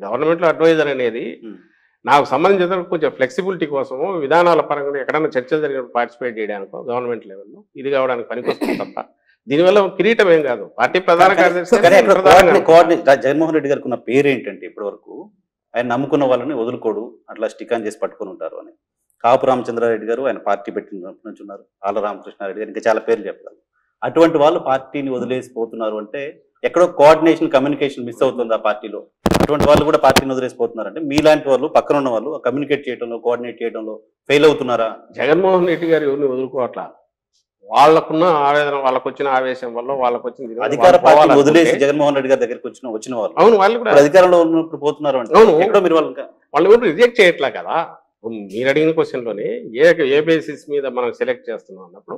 గవర్నమెంట్ లో అడ్వైజర్ అనేది నాకు సంబంధించిన కొంచెం ఫ్లెక్సిబిలిటీ కోసము, విధానాల పరంగా ఎక్కడైనా చర్చలు జరిగినప్పుడు పార్టిసిపేట్ చేయడానికో గవర్నమెంట్ లెవెల్లో ఇది కావడానికి పనికొస్తుంది తప్ప దీనివల్ల కిరీటం ఏం కాదు. పార్టీ ప్రధాన కార్యదర్శి జగన్మోహన్ రెడ్డి గారికి ఉన్న పేరు ఏంటంటే ఇప్పటి వరకు ఆయన నమ్ముకున్న వాళ్ళని వదులుకోడు, అట్లా స్టిక్ ఆన్ చేసి పట్టుకుని ఉంటారు అని. కాపు రామచంద్రారెడ్డి గారు ఆయన పార్టీ పెట్టినప్పటి నుంచి ఉన్నారు. ఆళ్ళ రామకృష్ణారెడ్డి గారు, ఇంకా చాలా పేర్లు చెప్పారు. అటువంటి వాళ్ళు పార్టీని వదిలేసిపోతున్నారు అంటే ఎక్కడో కోఆర్డినేషన్, కమ్యూనికేషన్ మిస్ అవుతుంది ఆ పార్టీలో. అటువంటి వాళ్ళు కూడా పార్టీని వదిలేసిపోతున్నారు అంటే మీలాంటి వాళ్ళు, పక్కన ఉన్న వాళ్ళు కమ్యూనికేట్ చేయడంలో, కోఆర్డినేట్ చేయడంలో ఫెయిల్ అవుతున్నారా? జగన్మోహన్ రెడ్డి గారు ఎవరిని వదులుకోవట్లా. వాళ్ళకున్న ఆవేదన, వాళ్ళకు వచ్చిన ఆవేశం వల్ల, వాళ్ళకు వచ్చిన అధికార పార్టీ వదిలేసి జగన్మోహన్ రెడ్డి గారి దగ్గరికి వచ్చిన వాళ్ళు, అవును, వాళ్ళు కూడా అధికారంలో ఉన్నప్పుడు పోతున్నారు అంటే ఎక్కడో మీరు వాళ్ళు కూడా రిజెక్ట్ చేయట్లా కదా. మీరు అడిగిన క్వశ్చన్ లోనే ఏ బేసిస్ మీద మనం సెలెక్ట్ చేస్తున్నాం అన్నప్పుడు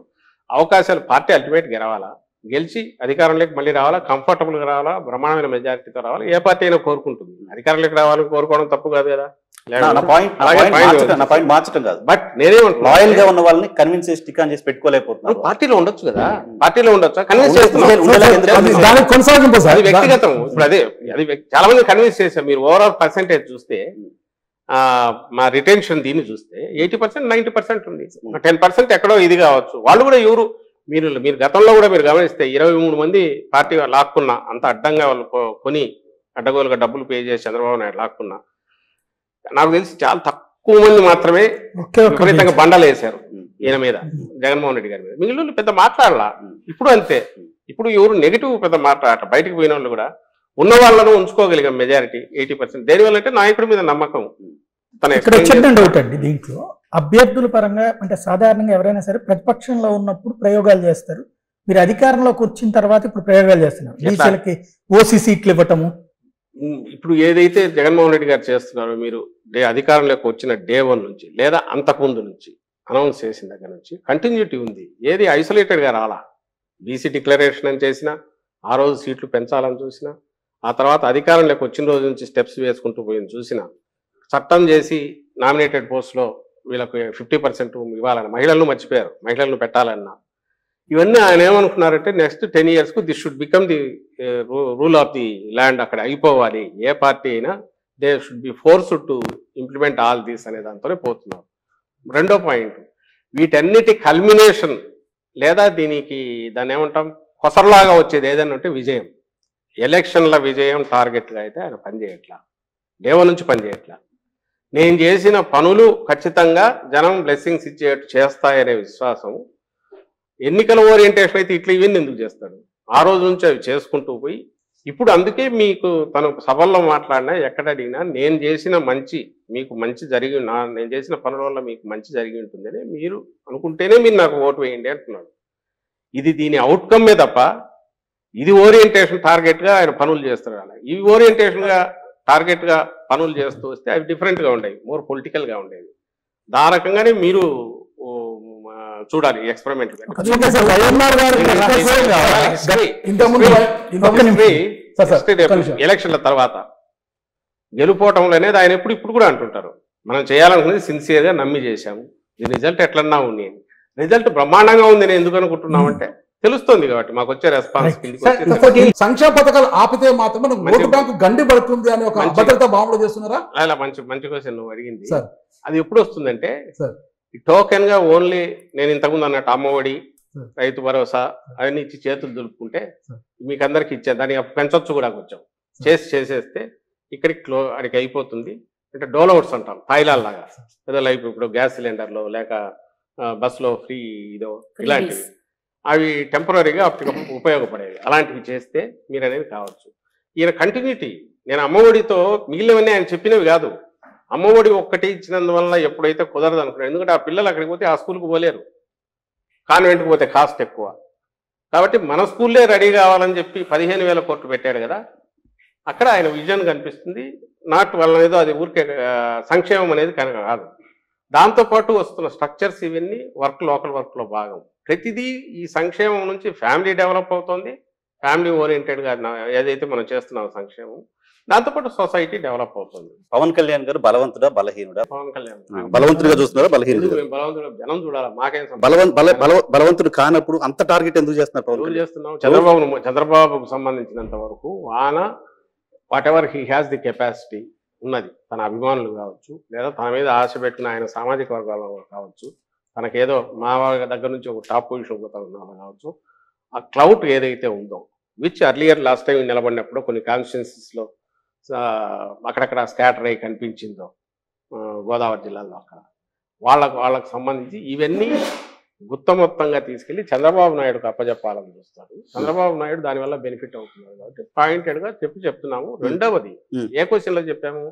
అవకాశాలు పార్టీ అల్టిమేట్ గెలవాలా, గెలిచి అధికారంలోకి మళ్ళీ రావాలా, కంఫర్టబుల్ గా రావాలా, బ్రహ్మాండమైన మెజారిటీతో రావాలా, ఏ పార్టీ అయినా కోరుకుంటుంది. అధికారంలోకి రావాలని కోరుకోవడం తప్పు కాదు కదా. మార్చడం కాదు, బట్ నేనేమంటున్నా, లాయల్ గా ఉన్న వాళ్ళని కన్విన్స్ చేసి టిక్ ఆన్ చేసి పెట్టుకోలేకపోతున్నారు. పార్టీలో ఉండొచ్చు కదా, పార్టీలో ఉండొచ్చు, కన్విన్స్ చేస్తున్నాం. వ్యక్తిగతం. ఇప్పుడు అదే అది చాలా మంది కన్విన్స్ చేశారు. మీరు ఓవరాల్ పర్సెంటేజ్ చూస్తే, మా రిటెన్షన్ దీన్ని చూస్తే 80%, 90% ఉంది. 10% ఎక్కడో ఇది కావచ్చు. వాళ్ళు కూడా ఎవరు మీరు గతంలో కూడా మీరు గమనిస్తే 23 మంది పార్టీ లాక్కున్నా అంత అడ్డంగా వాళ్ళు కొని అడ్డగోలుగా డబ్బులు పే చేసి చంద్రబాబు నాయుడు లాక్కున్నా నాకు తెలిసి చాలా తక్కువ మంది మాత్రమే విపరీతంగా బండలు వేశారు ఈయన మీద, జగన్మోహన్ రెడ్డి గారి మీద. మిగిలిన పెద్ద మాట్లాడాల. ఇప్పుడు అంతే, ఇప్పుడు ఎవరు నెగిటివ్ పెద్ద మాట్లాడాల. బయటకు పోయిన వాళ్ళు కూడా ఉన్న వాళ్ళను ఉంచుకోగలిగాం మెజారిటీ 80%. దేనివల్ల అంటే నాయకుడి మీద నమ్మకం. ఇక్కడ వచ్చిన డౌట్ అండి, దీంట్లో అభ్యర్థుల పరంగా అంటే సాధారణంగా ఎవరైనా సరే ప్రతిపక్షంలో ఉన్నప్పుడు ప్రయోగాలు చేస్తారు, మీరు అధికారంలోకి వచ్చిన తర్వాత ఇప్పుడు ప్రయోగాలు చేస్తున్నారు. బీసీలకి ఓసీ సీట్లు ఇవ్వటము, ఇప్పుడు ఏదైతే జగన్మోహన్ రెడ్డి గారు చేస్తున్నారో, మీరు అధికారంలోకి వచ్చిన డే 1 నుంచి లేదా అంతకుముందు నుంచి అనౌన్స్ చేసిన దగ్గర నుంచి కంటిన్యూటీ ఉంది. ఏది ఐసోలేటెడ్గా రాలా. బీసీ డిక్లరేషన్ అని చేసినా, ఆ రోజు సీట్లు పెంచాలని చూసినా, ఆ తర్వాత అధికారంలోకి వచ్చిన రోజు నుంచి స్టెప్స్ వేసుకుంటూ పోయింది చూసినా, చట్టం చేసి నామినేటెడ్ పోస్ట్లో వీళ్ళకు 50% ఇవ్వాలని మహిళలను మర్చిపోయారు, మహిళలను పెట్టాలన్నా. ఇవన్నీ ఆయన ఏమనుకున్నారంటే నెక్స్ట్ 10 yearsకు this should become the rule of the land, అక్కడ అయిపోవాలి. ఏ పార్టీ అయినా they should be forced to implement all these అనే దాంతోనే పోతున్నారు. రెండో పాయింట్, వీటన్నిటి కల్మినేషన్ లేదా దాన్ని ఏమంటాం కొసరలాగా వచ్చేది ఏదైనా ఉంటే విజయం. ఎలక్షన్ల విజయం టార్గెట్గా అయితే ఆయన పనిచేయట్లా, డే 1 నుంచి పనిచేయట్లా. నేను చేసిన పనులు ఖచ్చితంగా జనం బ్లెస్సింగ్స్ ఇచ్చేట్టు చేస్తాయనే విశ్వాసం. ఎన్నికల ఓరియంటేషన్ అయితే ఇట్లా ఇవన్నీ ఎందుకు చేస్తాడు? ఆ రోజు నుంచి అవి చేసుకుంటూ పోయి ఇప్పుడు అందుకే మీకు తను సభల్లో మాట్లాడినా ఎక్కడ అడిగినా నేను చేసిన మంచి మీకు మంచి జరిగి నేను చేసిన పనుల వల్ల మీకు మంచి జరిగి ఉంటుందని మీరు అనుకుంటేనే మీరు నాకు ఓటు వేయండి అంటున్నాడు. ఇది దీని అవుట్కమ్మే తప్ప ఇది ఓరియంటేషన్ టార్గెట్గా ఆయన పనులు చేస్తారు. అలా ఇవి ఓరియంటేషన్గా టార్గెట్గా పనులు చేస్తూ వస్తే అవి డిఫరెంట్గా ఉండేవి, మోర్ పొలిటికల్గా ఉండేవి. దా రకంగానే మీరు చూడాలి ఎక్స్పెరిమెంట్. ఎలక్షన్ల తర్వాత గెలుపోవటం అనేది ఆయన ఇప్పుడు కూడా అంటుంటారు, మనం చేయాలనుకున్నది సిన్సియర్గా నమ్మి చేశాము, ఈ రిజల్ట్ ఎట్లన్నా ఉంది. రిజల్ట్ బ్రహ్మాండంగా ఉంది నేను ఎందుకు అనుకుంటున్నామంటే తెలుస్తుంది కాబట్టి మాకు వచ్చే రెస్పాన్స్. సంక్షేమ పథకాలు ఆపితే మాత్రమే ఓటు బ్యాంకు గండి పడుతుంది అని ఒక అభద్రత భావన చేస్తున్నారా? అలా మంచి క్వశ్చన్ నువ్వు అడిగింది. అది ఎప్పుడు వస్తుందంటే టోకెన్ గా ఓన్లీ నేను ఇంతకుముందు అన్నట్టు అమ్మఒడి, రైతు భరోసా అవన్నీ ఇచ్చి చేతులు దులుపుకుంటే మీకు అందరికి ఇచ్చాను, దాన్ని పెంచొచ్చు కూడా కొంచెం చేసేస్తే ఇక్కడికి అడికి అయిపోతుంది. అంటే డోలౌట్స్ అంటాం తాయిలాల్లాగా, ఏదో లైఫ్ ఇప్పుడు గ్యాస్ సిలిండర్లో లేక బస్సులో ఫ్రీ ఇదో ఇలాంటివి అవి టెంపరీగా అప్పటికప్పుడు ఉపయోగపడేవి. అలాంటివి చేస్తే మీరు అనేది కావచ్చు. ఈయన కంటిన్యూటీ, నేను అమ్మఒడితో మిగిలినవన్నీ ఆయన చెప్పినవి కాదు, అమ్మఒడి ఒక్కటి ఇచ్చినందువల్ల ఎప్పుడైతే కుదరదు అనుకున్నాడు. ఎందుకంటే ఆ పిల్లలు అక్కడికి పోతే ఆ స్కూల్కి పోలేరు, కాన్వెంట్కి పోతే కాస్ట్ ఎక్కువ. కాబట్టి మన స్కూల్లే రెడీ కావాలని చెప్పి 15,000 కోట్లు పెట్టాడు కదా, అక్కడ ఆయన విజన్ కనిపిస్తుంది. నాట్ వల్ల ఏదో అది ఊరికే సంక్షేమం అనేది కనుక కాదు, దాంతోపాటు వస్తున్న స్ట్రక్చర్స్ ఇవన్నీ లోకల్ వర్క్లో భాగం. ప్రతిదీ ఈ సంక్షేమం నుంచి ఫ్యామిలీ డెవలప్ అవుతుంది, ఫ్యామిలీ ఓరియంటెడ్గా ఏదైతే మనం చేస్తున్నాం సంక్షేమం, దాంతోపాటు సొసైటీ డెవలప్ అవుతుంది. పవన్ కళ్యాణ్ గారు బలవంతుడా బలహీనుడా? పవన్ కళ్యాణ్ బలవంతుడిగా చూస్తున్నారా బలహీనుడు? బలవంతుడు జనం చూడాలి, మాకేం బలవంతుడు కానప్పుడు అంత టార్గెట్ ఎందుకు చేస్తున్నారు? పవన్ చేస్తున్నాం చంద్రబాబుకు సంబంధించినంత వరకు ఆయన what ever he has the capacity ఉన్నది, తన అభిమానులు కావచ్చు లేదా తన మీద ఆశ పెట్టిన ఆయన సామాజిక వర్గాల కావచ్చు, తనకేదో మా దగ్గర నుంచి ఒక టాప్ పొజిషన్ పోతాను కావచ్చు, ఆ క్లౌట్ ఏదైతే ఉందో విచ్ అర్లియర్ లాస్ట్ టైం నిలబడినప్పుడు కొన్ని కాన్స్టిట్యున్సీస్లో అక్కడక్కడ స్కాటర్ అయి కనిపించిందో గోదావరి జిల్లాలో అక్కడ వాళ్ళకు సంబంధించి ఇవన్నీ గుత్తమొత్తంగా తీసుకెళ్లి చంద్రబాబు నాయుడుకు అప్పచెప్పాలని చూస్తారు. చంద్రబాబు నాయుడు దానివల్ల బెనిఫిట్ అవుతున్నారు కాబట్టి పాయింటెడ్గా చెప్తున్నాము. రెండవది ఏ క్వశ్చన్లో చెప్పాము,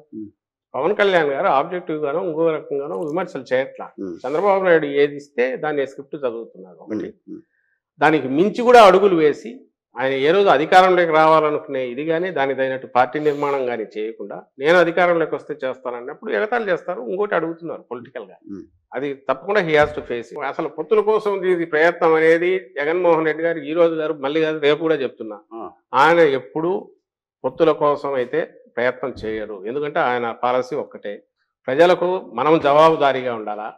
పవన్ కళ్యాణ్ గారు ఆబ్జెక్టివ్ గాను ఇంకో రకంగానో విమర్శలు చేయట్లా. చంద్రబాబు నాయుడు ఏది ఇస్తే దాన్ని స్క్రిప్ట్ చదువుతున్నారు. ఒకటి దానికి మించి కూడా అడుగులు వేసి ఆయన ఏ రోజు అధికారంలోకి రావాలనుకునే ఇది కానీ దానికి తగినట్టు పార్టీ నిర్మాణం కానీ చేయకుండా నేను అధికారంలోకి వస్తే చేస్తానన్నప్పుడు ఎగతాళి చేస్తారు. ఇంకోటి అడుగుతున్నారు పొలిటికల్గా, అది తప్పకుండా హీ హాస్ టు ఫేస్. అసలు పొత్తుల కోసం ఇది ప్రయత్నం అనేది జగన్మోహన్ రెడ్డి గారు ఈ రోజు గారు మళ్ళీ గారు రేపు కూడా చెప్తున్నా, ఆయన ఎప్పుడూ పొత్తుల కోసం అయితే ప్రయత్నం చేయరు. ఎందుకంటే ఆయన పాలసీ ఒక్కటే, ప్రజలకు మనం జవాబుదారీగా ఉండాలా,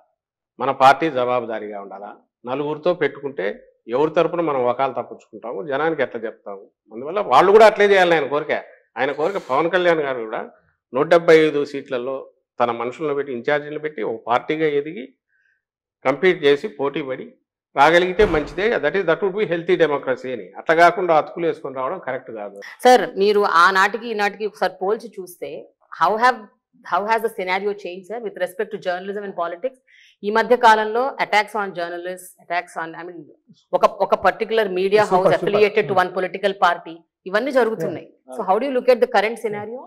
మన పార్టీ జవాబుదారీగా ఉండాలా. నలుగురితో పెట్టుకుంటే ఎవరి తరపున మనం వకాలు తప్పించుకుంటాము, జనానికి ఎట్లా చెప్తాము. అందువల్ల వాళ్ళు కూడా అట్లే చేయాలని ఆయన కోరిక. పవన్ కళ్యాణ్ గారు కూడా 175 సీట్లలో తన మనుషులను పెట్టి ఇన్ఛార్జీలు పెట్టి ఒక పార్టీగా ఎదిగి కంపీట్ చేసి పోటీ పడి రాగలిగితే మంచిదే, that would be healthy democracy అని. అట్లా కాకుండా అతుకులు వేసుకొని రావడం కరెక్ట్ కాదు. సార్ మీరు ఆనాటికి ఈనాటికి ఒకసారి పోల్చి చూస్తే how has the scenario change sir with respect to journalism and politics? ఈ మధ్య కాలంలో attacks on journalist, attacks on ఒక particular media house affiliated to one political party, ఇవన్నీ జరుగుతున్నాయి. So how do you look at the current scenario?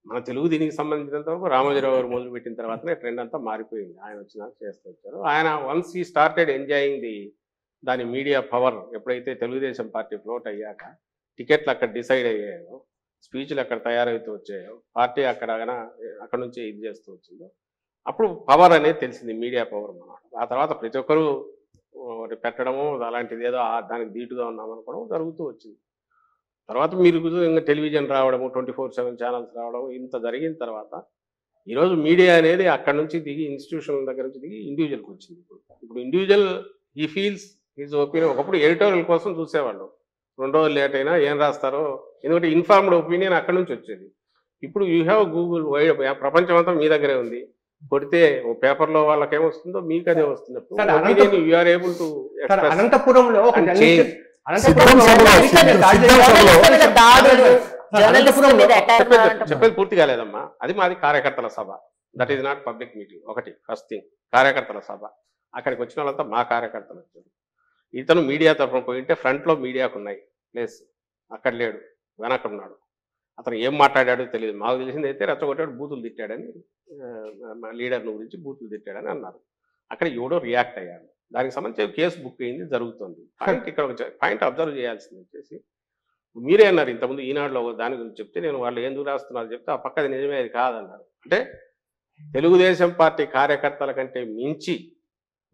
మన తెలుగు దీనికి సంబంధించినంత వరకు రామోజీరావు గారు మొదలు పెట్టిన తర్వాతనే ట్రెండ్ అంతా మారిపోయింది. ఆయన వచ్చినాక చేస్తూ వచ్చారు. ఆయన వన్స్ ఈ స్టార్టెడ్ ఎంజాయింగ్ దాని మీడియా పవర్, ఎప్పుడైతే తెలుగుదేశం పార్టీ ఫ్లోట్ అయ్యాక టికెట్లు అక్కడ డిసైడ్ అయ్యాయో, స్పీచ్లు అక్కడ తయారవుతూ వచ్చాయో, పార్టీ అక్కడ నుంచి ఇది చేస్తూ వచ్చిందో, అప్పుడు పవర్ అనేది తెలిసింది, మీడియా పవర్ అన్నమాట. ఆ తర్వాత ప్రతి ఒక్కరూ పెట్టడము అలాంటిది ఏదో దానికి ధీటుగా ఉన్నామనుకోవడం జరుగుతూ వచ్చింది. తర్వాత మీరు ఇంకా టెలివిజన్ రావడము, 24/7 ఛానల్స్ రావడం, ఇంత జరిగిన తర్వాత ఈరోజు మీడియా అనేది అక్కడ నుంచి దిగి ఇన్స్టిట్యూషన్ల దగ్గర నుంచి దిగి ఇండివిజువల్కి వచ్చింది. ఇప్పుడు ఇండివిజువల్ ఈ ఫీల్స్ ఈజ్ ఒపీనియన్. ఒకప్పుడు ఎడిటోరియల్ కోసం చూసేవాళ్ళు, 2 రోజులు లేట్ అయినా ఏం రాస్తారో, ఎందుకంటే ఇన్ఫార్మ్డ్ ఒపీనియన్ అక్కడ నుంచి వచ్చేది. ఇప్పుడు యూ హ్యావ్ గూగుల్, వైడ్ ప్రపంచం అంతా మీ దగ్గరే ఉంది. కొడితే ఓ పేపర్లో వాళ్ళకి ఏమొస్తుందో మీకు అదే వస్తుంది. అనంతపురంలో చెప్పేది పూర్తి కాలేదమ్మా. అది మాది కార్యకర్తల సభ, that is not public meeting. ఒకటి ఫస్ట్ థింగ్, కార్యకర్తల సభ. అక్కడికి వచ్చిన వాళ్ళంతా మా కార్యకర్తలు వచ్చారు. ఇతను మీడియా తరఫున పోయింటే ఫ్రంట్లో మీడియాకు ఉన్నాయి ప్లేస్, అక్కడ లేడు, వెనక ఉన్నాడు. అతను ఏం మాట్లాడాడో తెలియదు. మాకు తెలిసింది అయితే రెచ్చగొట్టాడు, బూతులు తిట్టాడని, లీడర్ని గురించి బూతులు తిట్టాడని అన్నారు. అక్కడ ఎవడో రియాక్ట్ అయ్యాడు. దానికి సంబంధించి కేసు బుక్ అయింది, జరుగుతుంది. ఇక్కడ ఒక పాయింట్ అబ్జర్వ్ చేయాల్సింది వచ్చేసి, మీరే అన్నారు ఇంతకుముందు ఈనాడులో దాని గురించి చెప్తే, నేను వాళ్ళు ఎందుకు రాస్తున్నారు చెప్తే ఆ పక్కది నిజమే, అది కాదన్నారు. అంటే తెలుగుదేశం పార్టీ కార్యకర్తల కంటే మించి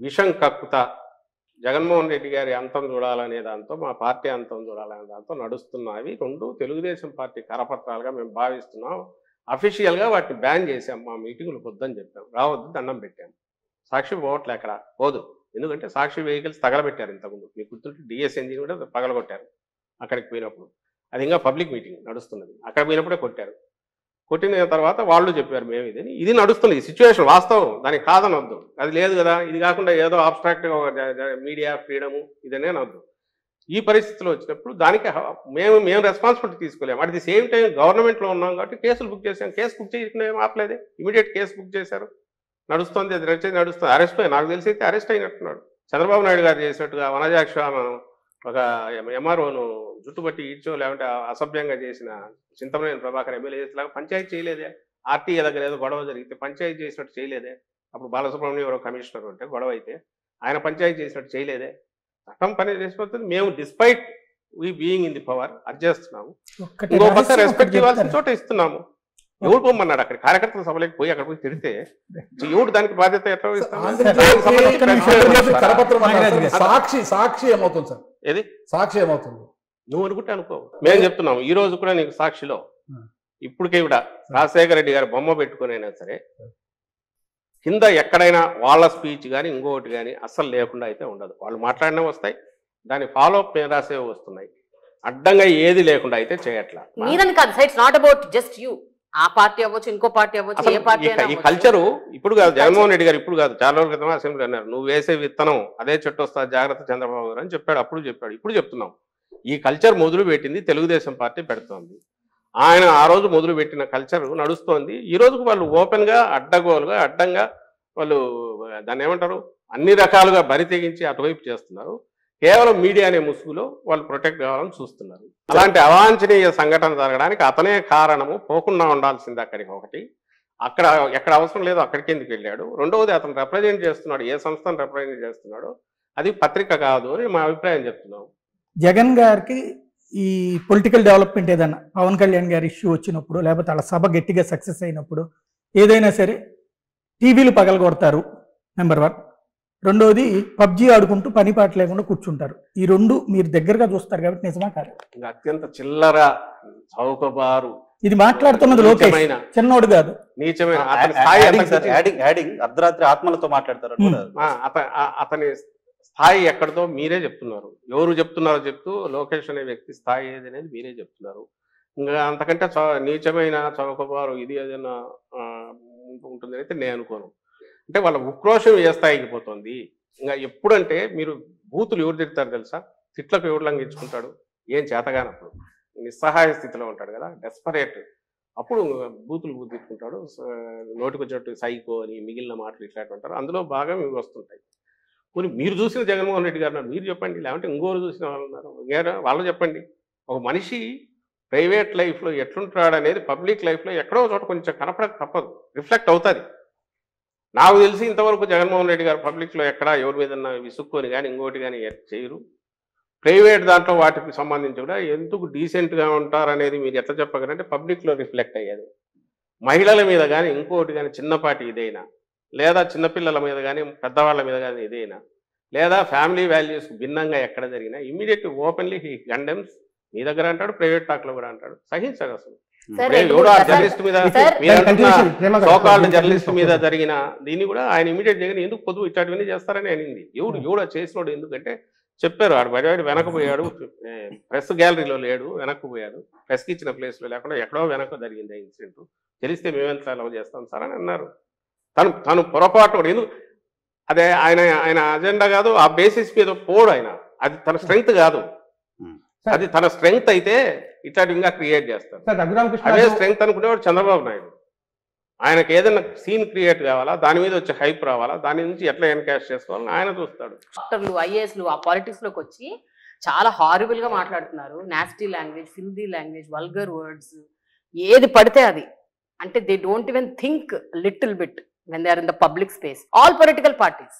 విషం కక్కుతా జగన్మోహన్ రెడ్డి గారి అంతం చూడాలనే దాంతో, మా పార్టీ అంతం చూడాలనే దాంతో నడుస్తున్నవి 2 తెలుగుదేశం పార్టీ కరపత్రాలుగా మేము భావిస్తున్నాం. అఫీషియల్గా వాటిని బ్యాన్ చేసాం. మా మీటింగులు వద్దని చెప్పాం, రావద్దు, దండం పెట్టాం. సాక్షి పోవట్లే, అక్కడ పోదు. ఎందుకంటే సాక్షి వెహికల్స్ తగలబెట్టారు ఇంతకుముందు, మీకు గుర్తుంటే డిఎస్ ఎంజిన్ కూడా పగలగొట్టారు అక్కడికి పోయినప్పుడు. అది ఇంకా పబ్లిక్ మీటింగ్ నడుస్తున్నది, అక్కడ పోయినప్పుడే కొట్టారు. కొట్టిన తర్వాత వాళ్ళు చెప్పారు మేము ఇది నడుస్తుంది, సిచ్యువేషన్ వాస్తవం, దానికి కాదనొద్దు. అది లేదు కదా, ఇది కాకుండా ఏదో ఆబ్స్ట్రాక్ట్గా మీడియా ఫ్రీడము ఇదనే అనొద్దు. ఈ పరిస్థితిలో వచ్చినప్పుడు దానికి మేము రెస్పాన్సిబిలిటీ తీసుకోలేము. అట్ ది సేమ్ టైం గవర్నమెంట్లో ఉన్నాం కాబట్టి కేసులు బుక్ చేసాం. కేసు బుక్ చేయకుండా ఏం ఆపలేదే, ఇమీడియట్ కేసు బుక్ చేశారు, నడుస్తుంది. అది నడుస్తుంది. అరెస్ట్ నాకు తెలిసి అయితే అరెస్ట్ అయినట్టున్నాడు. చంద్రబాబు నాయుడు గారు చేసినట్టుగా వనజాక్ష ఒక ఎంఆర్ఓను జుట్టుబట్టి ఈడ్చో, లేకుంటే అసభ్యంగా చేసిన చింతమనేని ప్రభాకర్ ఎమ్మెల్యే చేసేలాగా పంచాయతీ చేయలేదే. ఆర్టీఏ దగ్గర ఏదో గొడవ జరిగితే పంచాయతీ చేసినట్టు చేయలేదే. అప్పుడు బాలసుబ్రహ్మణ్యం ఎవరో కమిషనర్ ఉంటే గొడవ అయితే ఆయన పంచాయతీ చేసినట్టు చేయలేదే. చట్టం పని చేసిపోతుంది. మేము despite we being in the power అది చేస్తున్నాము. ఇంకో పక్క రెస్పెక్ట్ ఇవ్వాల్సిన చోట ఇస్తున్నాము. ఎవరు పొమ్మన్నాడు అక్కడ కార్యకర్తల సభలోకి పోయి అక్కడ పోయి తిడితే ఎవరు దానికి బాధ్యత ఎట్లా సాక్షి ఏమవుతుంది సార్? ఏది సాక్షి ఏమవుతుంది నువ్వు అనుకుంటే అనుకో. మేము చెప్తున్నాము ఈ రోజు కూడా నీకు సాక్షిలో ఇప్పటికే కూడా రాజశేఖర రెడ్డి గారు బొమ్మ పెట్టుకునైనా సరే కింద ఎక్కడైనా వాళ్ళ స్పీచ్ కానీ ఇంకొకటి కానీ అస్సలు లేకుండా అయితే ఉండదు. వాళ్ళు మాట్లాడినా వస్తాయి, దాని ఫాలో అప్ మేము రాసేవి వస్తున్నాయి. అడ్డంగా ఏది లేకుండా అయితే చేయట్లా. మీరని కాదు, it's not about just you. ఆ పార్టీ అవ్వచ్చు, ఇంకో పార్టీ అవ్వచ్చు, ఏ పార్టీ. ఈ కల్చరు ఇప్పుడు కాదు, జగన్మోహన్ రెడ్డి గారు ఇప్పుడు కాదు, చాలా రోజుల క్రితం అసెంబ్లీ అన్నారు, నువ్వు వేసే విత్తనం అదే చెట్టు వస్తా, జాగ్రత్త చంద్రబాబు గారు అని చెప్పాడు. అప్పుడు చెప్పాడు, ఇప్పుడు చెప్తున్నాం. ఈ కల్చర్ మొదలు పెట్టింది తెలుగుదేశం పార్టీ పెడుతోంది. ఆయన ఆ రోజు మొదలు పెట్టిన కల్చర్ నడుస్తోంది. ఈ రోజుకు వాళ్ళు ఓపెన్గా అడ్డగోలుగా అడ్డంగా వాళ్ళు దాన్ని ఏమంటారు అన్ని రకాలుగా బరి తెగించి అటువైపు చేస్తున్నారు. కేవలం మీడియా అనే ముసుగులో వాళ్ళు ప్రొటెక్ట్ కావాలని చూస్తున్నారు. అలాంటి అవాంఛనీయ సంఘటన జరగడానికి అతనే కారణము, పోకుండా ఉండాల్సింది అక్కడికి. ఒకటి, అక్కడ ఎక్కడ అవసరం లేదో అక్కడికి ఎందుకు వెళ్ళాడు. రెండవది, అతను రిప్రజెంట్ చేస్తున్నాడు, ఏ సంస్థను రిప్రజెంట్ చేస్తున్నాడో అది పత్రిక కాదు అని మా అభిప్రాయం చెప్తున్నాం. జగన్ గారికి ఈ పొలిటికల్ డెవలప్మెంట్ ఏదన్నా పవన్ కళ్యాణ్ గారి ఇష్యూ వచ్చినప్పుడు, లేకపోతే వాళ్ళ సభ గట్టిగా సక్సెస్ అయినప్పుడు ఏదైనా సరే టీవీలు పగలగొడతారు నెంబర్ 1. రెండోది పబ్జీ ఆడుకుంటూ పని పాట లేకుండా కూర్చుంటారు. ఈ 2 మీరు దగ్గరగా చూస్తారు కాబట్టి నిజమా కాదు? అత్యంత చిల్లర చౌకబారు ఇది మాట్లాడుతున్నది లోకేష్, చిన్నోడు కాదు, నీచమైన అర్ధరాత్రి ఆత్మలతో మాట్లాడతారు. అతని స్థాయి ఎక్కడితో మీరే చెప్తున్నారు. ఎవరు చెప్తున్నారో చెప్తూ లోకేష్ అనే వ్యక్తి స్థాయి ఏది అనేది మీరే చెప్తున్నారు. ఇంకా అంతకంటే నీచమైన చౌకబారు ఇది ఏదైనా ఉంటుంది అయితే నేను అనుకోను. అంటే వాళ్ళ ఉక్రోషం ఏ స్థాయికి పోతుంది. ఇంకా ఎప్పుడంటే మీరు బూతులు ఎవరు తిడతారు తెలుసా? తిట్లకు ఎవరు లంఘించుకుంటాడు? ఏం చేతగానప్పుడు నిస్సహాయ స్థితిలో ఉంటాడు కదా, డెస్పరేట్, అప్పుడు బూతులు తిట్టుకుంటాడు. నోటికి వచ్చినట్టు సైకో అని మిగిలిన మాటలు ఇట్లాంటి ఉంటారు. అందులో బాగా మీకు వస్తుంటాయి. మరి మీరు చూసిన జగన్మోహన్ రెడ్డి గారు మీరు చెప్పండి, లేకుంటే ఇంకోరు చూసిన వాళ్ళు ఉన్నారు, వాళ్ళు చెప్పండి. ఒక మనిషి ప్రైవేట్ లైఫ్లో ఎట్లుంటాడు అనేది పబ్లిక్ లైఫ్లో ఎక్కడో చోట కొంచెం కనపడక తప్పదు, రిఫ్లెక్ట్ అవుతుంది. నాకు తెలిసి ఇంతవరకు జగన్మోహన్ రెడ్డి గారు పబ్లిక్లో ఎక్కడా ఎవరి మీద విసుక్కొని కానీ ఇంకోటి కానీ చేయరు. ప్రైవేట్ దాంట్లో వాటికి సంబంధించి కూడా ఎందుకు డీసెంట్గా ఉంటారనేది మీరు ఎట్లా చెప్పగలంటే పబ్లిక్లో రిఫ్లెక్ట్ అయ్యేది. మహిళల మీద కానీ ఇంకోటి కానీ చిన్నపాటి ఇదైనా, లేదా చిన్నపిల్లల మీద కానీ పెద్దవాళ్ళ మీద కానీ ఇదైనా, లేదా ఫ్యామిలీ వాల్యూస్ భిన్నంగా ఎక్కడ జరిగినా ఇమ్మీడియట్ ఓపెన్లీ హీ కండెమ్స్. మీ దగ్గర అంటాడు, ప్రైవేట్ టాక్లో కూడా అంటాడు. సహించదు అసలు. జర్నలిస్ట్ మీద సోకాల్డ్ జర్నలిస్ట్ మీద జరిగిన దీన్ని కూడా ఆయన ఇమీడియట్ జగన్ ఎందుకు పొద్దు ఇట్లాంటివన్నీ చేస్తారని అనింది. ఎవడు చేసినోడు ఎందుకంటే చెప్పారు, ఆడు బయట వెనకపోయాడు, ప్రెస్ గ్యాలరీలో లేడు, వెనక్కిపోయాడు, ప్రెస్కి ఇచ్చిన ప్లేస్లో లేకుండా ఎక్కడో వెనక జరిగింది ఆ ఇన్సిడెంట్, తెలిస్తే మేమెంత అలవ్ చేస్తాం సార్ అని అన్నారు. తను పొరపాటు ఎందుకు అదే ఆయన అజెండా కాదు, ఆ బేసిస్ మీద పోడు ఆయన, అది తన స్ట్రెంగ్త్ కాదు. అది తన స్ట్రెంగ్త్ అయితే ఇట్లాంటి ఇంకా క్రియేట్ చేస్తారు. అదే స్ట్రెంగ్త్ అనుకునేవాడు చంద్రబాబు నాయుడు. ఆయనకు ఏదైనా సీన్ క్రియేట్ కావాలా, దాని మీద వచ్చి హైప్ రావాలా, దాని నుంచి ఎట్లా ఎన్కాష్ చేసుకోవాలని ఆయన చూస్తాడు. డాక్టర్లు ఐఏఎస్లు ఆ పాలిటిక్స్ లోకి వచ్చి చాలా హారిబుల్ గా మాట్లాడుతున్నారు. Nasty language, filthy language, vulgar words, ఏది పడితే అది. అంటే they don't even think little bit when they are in the public space. All political parties.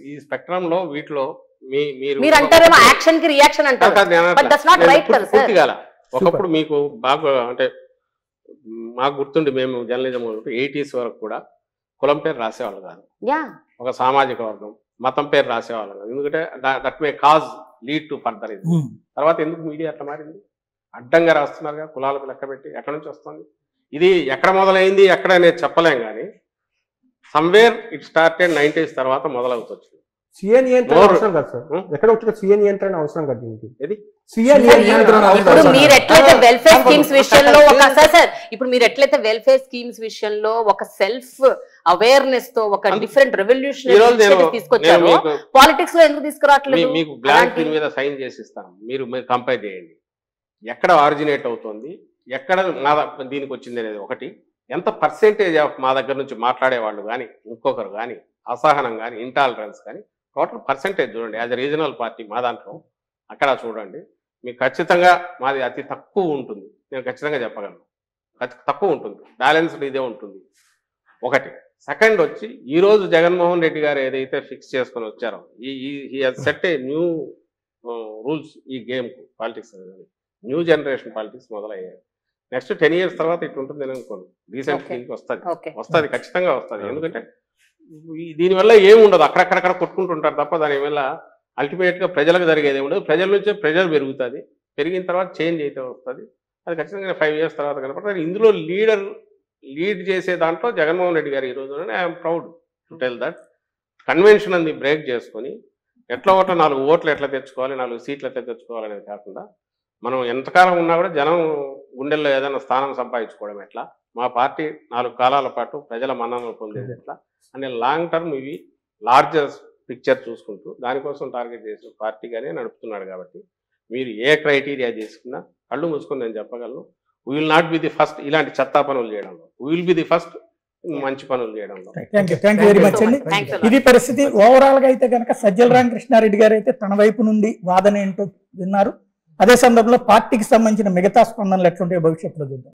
ఈ స్పెక్ట్రమ్ లో వీటిలో మీరు అంటారేమో యాక్షన్ కి రియాక్షన్ అంటారు, బట్ దట్స్ నాట్ రైట్ కదా సార్. ఒకప్పుడు మీకు బాగా అంటే మాకు గుర్తుండి మేము జర్నలిజం 80s వరకు కూడా కులం పేరు రాసేవాళ్ళు కాదు, ఒక సామాజిక వర్గం మతం పేరు రాసేవాళ్ళు కాదు. ఎందుకంటే that may cause lead to further ఇది. తర్వాత ఎందుకు మీడియా అట్లా మారింది? అడ్డంగా రాస్తున్నారుగా కులాలకు లెక్క పెట్టి. ఎక్కడి నుంచి వస్తుంది ఇది? ఎక్కడ మొదలైంది ఎక్కడ అనేది చెప్పలేం, కానీ సమ్వేర్ ఇట్ స్టార్టెడ్ 90s తర్వాత మొదలవుతుంది. ఎక్కడ సీఎం నియంత్రణ అవసరం కదా దీనికి. ఇప్పుడు మీరు ఎట్లయితే వెల్ఫేర్ స్కీమ్స్ విషయంలో ఇప్పుడు మీరు ఎట్లయితే వెల్ఫేర్ స్కీమ్స్ విషయంలో ఒక సెల్ఫ్ అవేర్నెస్ తో ఒక డిఫరెంట్ రెవల్యూషన్ తీసుకొచ్చారు, పాలిటిక్స్ లో ఎందుకు తీసుకురావట్లేదు? మీకు బ్లాంక్ మీద సైన్ చేసి ఇస్తాను, మీరు కంపేర్ చేయండి ఎక్కడ ఆరిజినేట్ అవుతుంది, ఎక్కడ దీనికి వచ్చింది అనేది ఒకటి. ఎంత పర్సెంటేజ్ ఆఫ్ మా దగ్గర నుంచి మాట్లాడే వాళ్ళు కానీ ఇంకొకరు కానీ అసహనం కానీ ఇంటాలరెన్స్ కానీ టోటల్ పర్సెంటేజ్ చూడండి. యాజ్ ఎ రీజనల్ పార్టీ మా దాంట్లో అక్కడ చూడండి, మీకు ఖచ్చితంగా మాది అతి తక్కువ ఉంటుంది. నేను ఖచ్చితంగా చెప్పగలను, తక్కువ ఉంటుంది, బ్యాలెన్స్డ్ ఇదే ఉంటుంది ఒకటి. సెకండ్ వచ్చి ఈరోజు జగన్మోహన్ రెడ్డి గారు ఏదైతే ఫిక్స్ చేసుకొని వచ్చారో ఈ సెట్ ఏ న్యూ రూల్స్ ఈ గేమ్కు, పాలిటిక్స్ అనేది న్యూ జనరేషన్ పాలిటిక్స్ మొదలయ్యాయి. నెక్స్ట్ 10 years తర్వాత ఇటు ఉంటుంది అని అనుకోండి, రీసెంట్ దీనికి వస్తుంది ఖచ్చితంగా వస్తుంది. ఎందుకంటే దీనివల్ల ఏమి ఉండదు, అక్కడక్కడక్కడ కొట్టుకుంటుంటారు తప్ప దానివల్ల అల్టిమేట్గా ప్రజలకు జరిగేది ఉండదు. ప్రజల నుంచే ప్రెజర్ పెరుగుతుంది, పెరిగిన తర్వాత చేంజ్ అయితే వస్తుంది. అది ఖచ్చితంగా 5 years తర్వాత కనపడుతుంది. ఇందులో లీడ్ చేసే దాంట్లో జగన్మోహన్ రెడ్డి గారు ఈరోజు I'm proud to tell that convention అని బ్రేక్ చేసుకొని ఎట్లా ఒకటో 4 ఓట్లు ఎట్లా తెచ్చుకోవాలి, 4 సీట్లు ఎట్లా తెచ్చుకోవాలనేది కాకుండా మనం ఎంతకాలం ఉన్నా కూడా జనం గుండెల్లో ఏదైనా స్థానం సంపాదించుకోవడం ఎట్లా, మా పార్టీ 4 కాలాల పాటు ప్రజల మన్ననలు పొందేది ఎట్లా అనే లాంగ్ టర్మ్ ఇవి లార్జర్ పిక్చర్ చూసుకుంటూ దానికోసం టార్గెట్ చేసిన పార్టీగానే నడుపుతున్నాడు. కాబట్టి మీరు ఏ క్రైటీరియా చేసుకున్నా కళ్ళు మూసుకొని నేను చెప్పగలను, we will not be the first ఇలాంటి చెత్తా పనులు చేయడంలో, we will be the first మంచి పనులు చేయడంలో. థ్యాంక్ యూ వెరీ మచ్ అండి. ఇది పరిస్థితి. ఓవరాల్ గా అయితే కనుక సజ్జల రామకృష్ణారెడ్డి గారు అయితే తన వైపు నుండి వాదన ఏంటో విన్నారు. అదే సందర్భంలో పార్టీకి సంబంధించిన మిగతా స్పందనలు ఎట్లుంటాయో భవిష్యత్తులో చూద్దాం.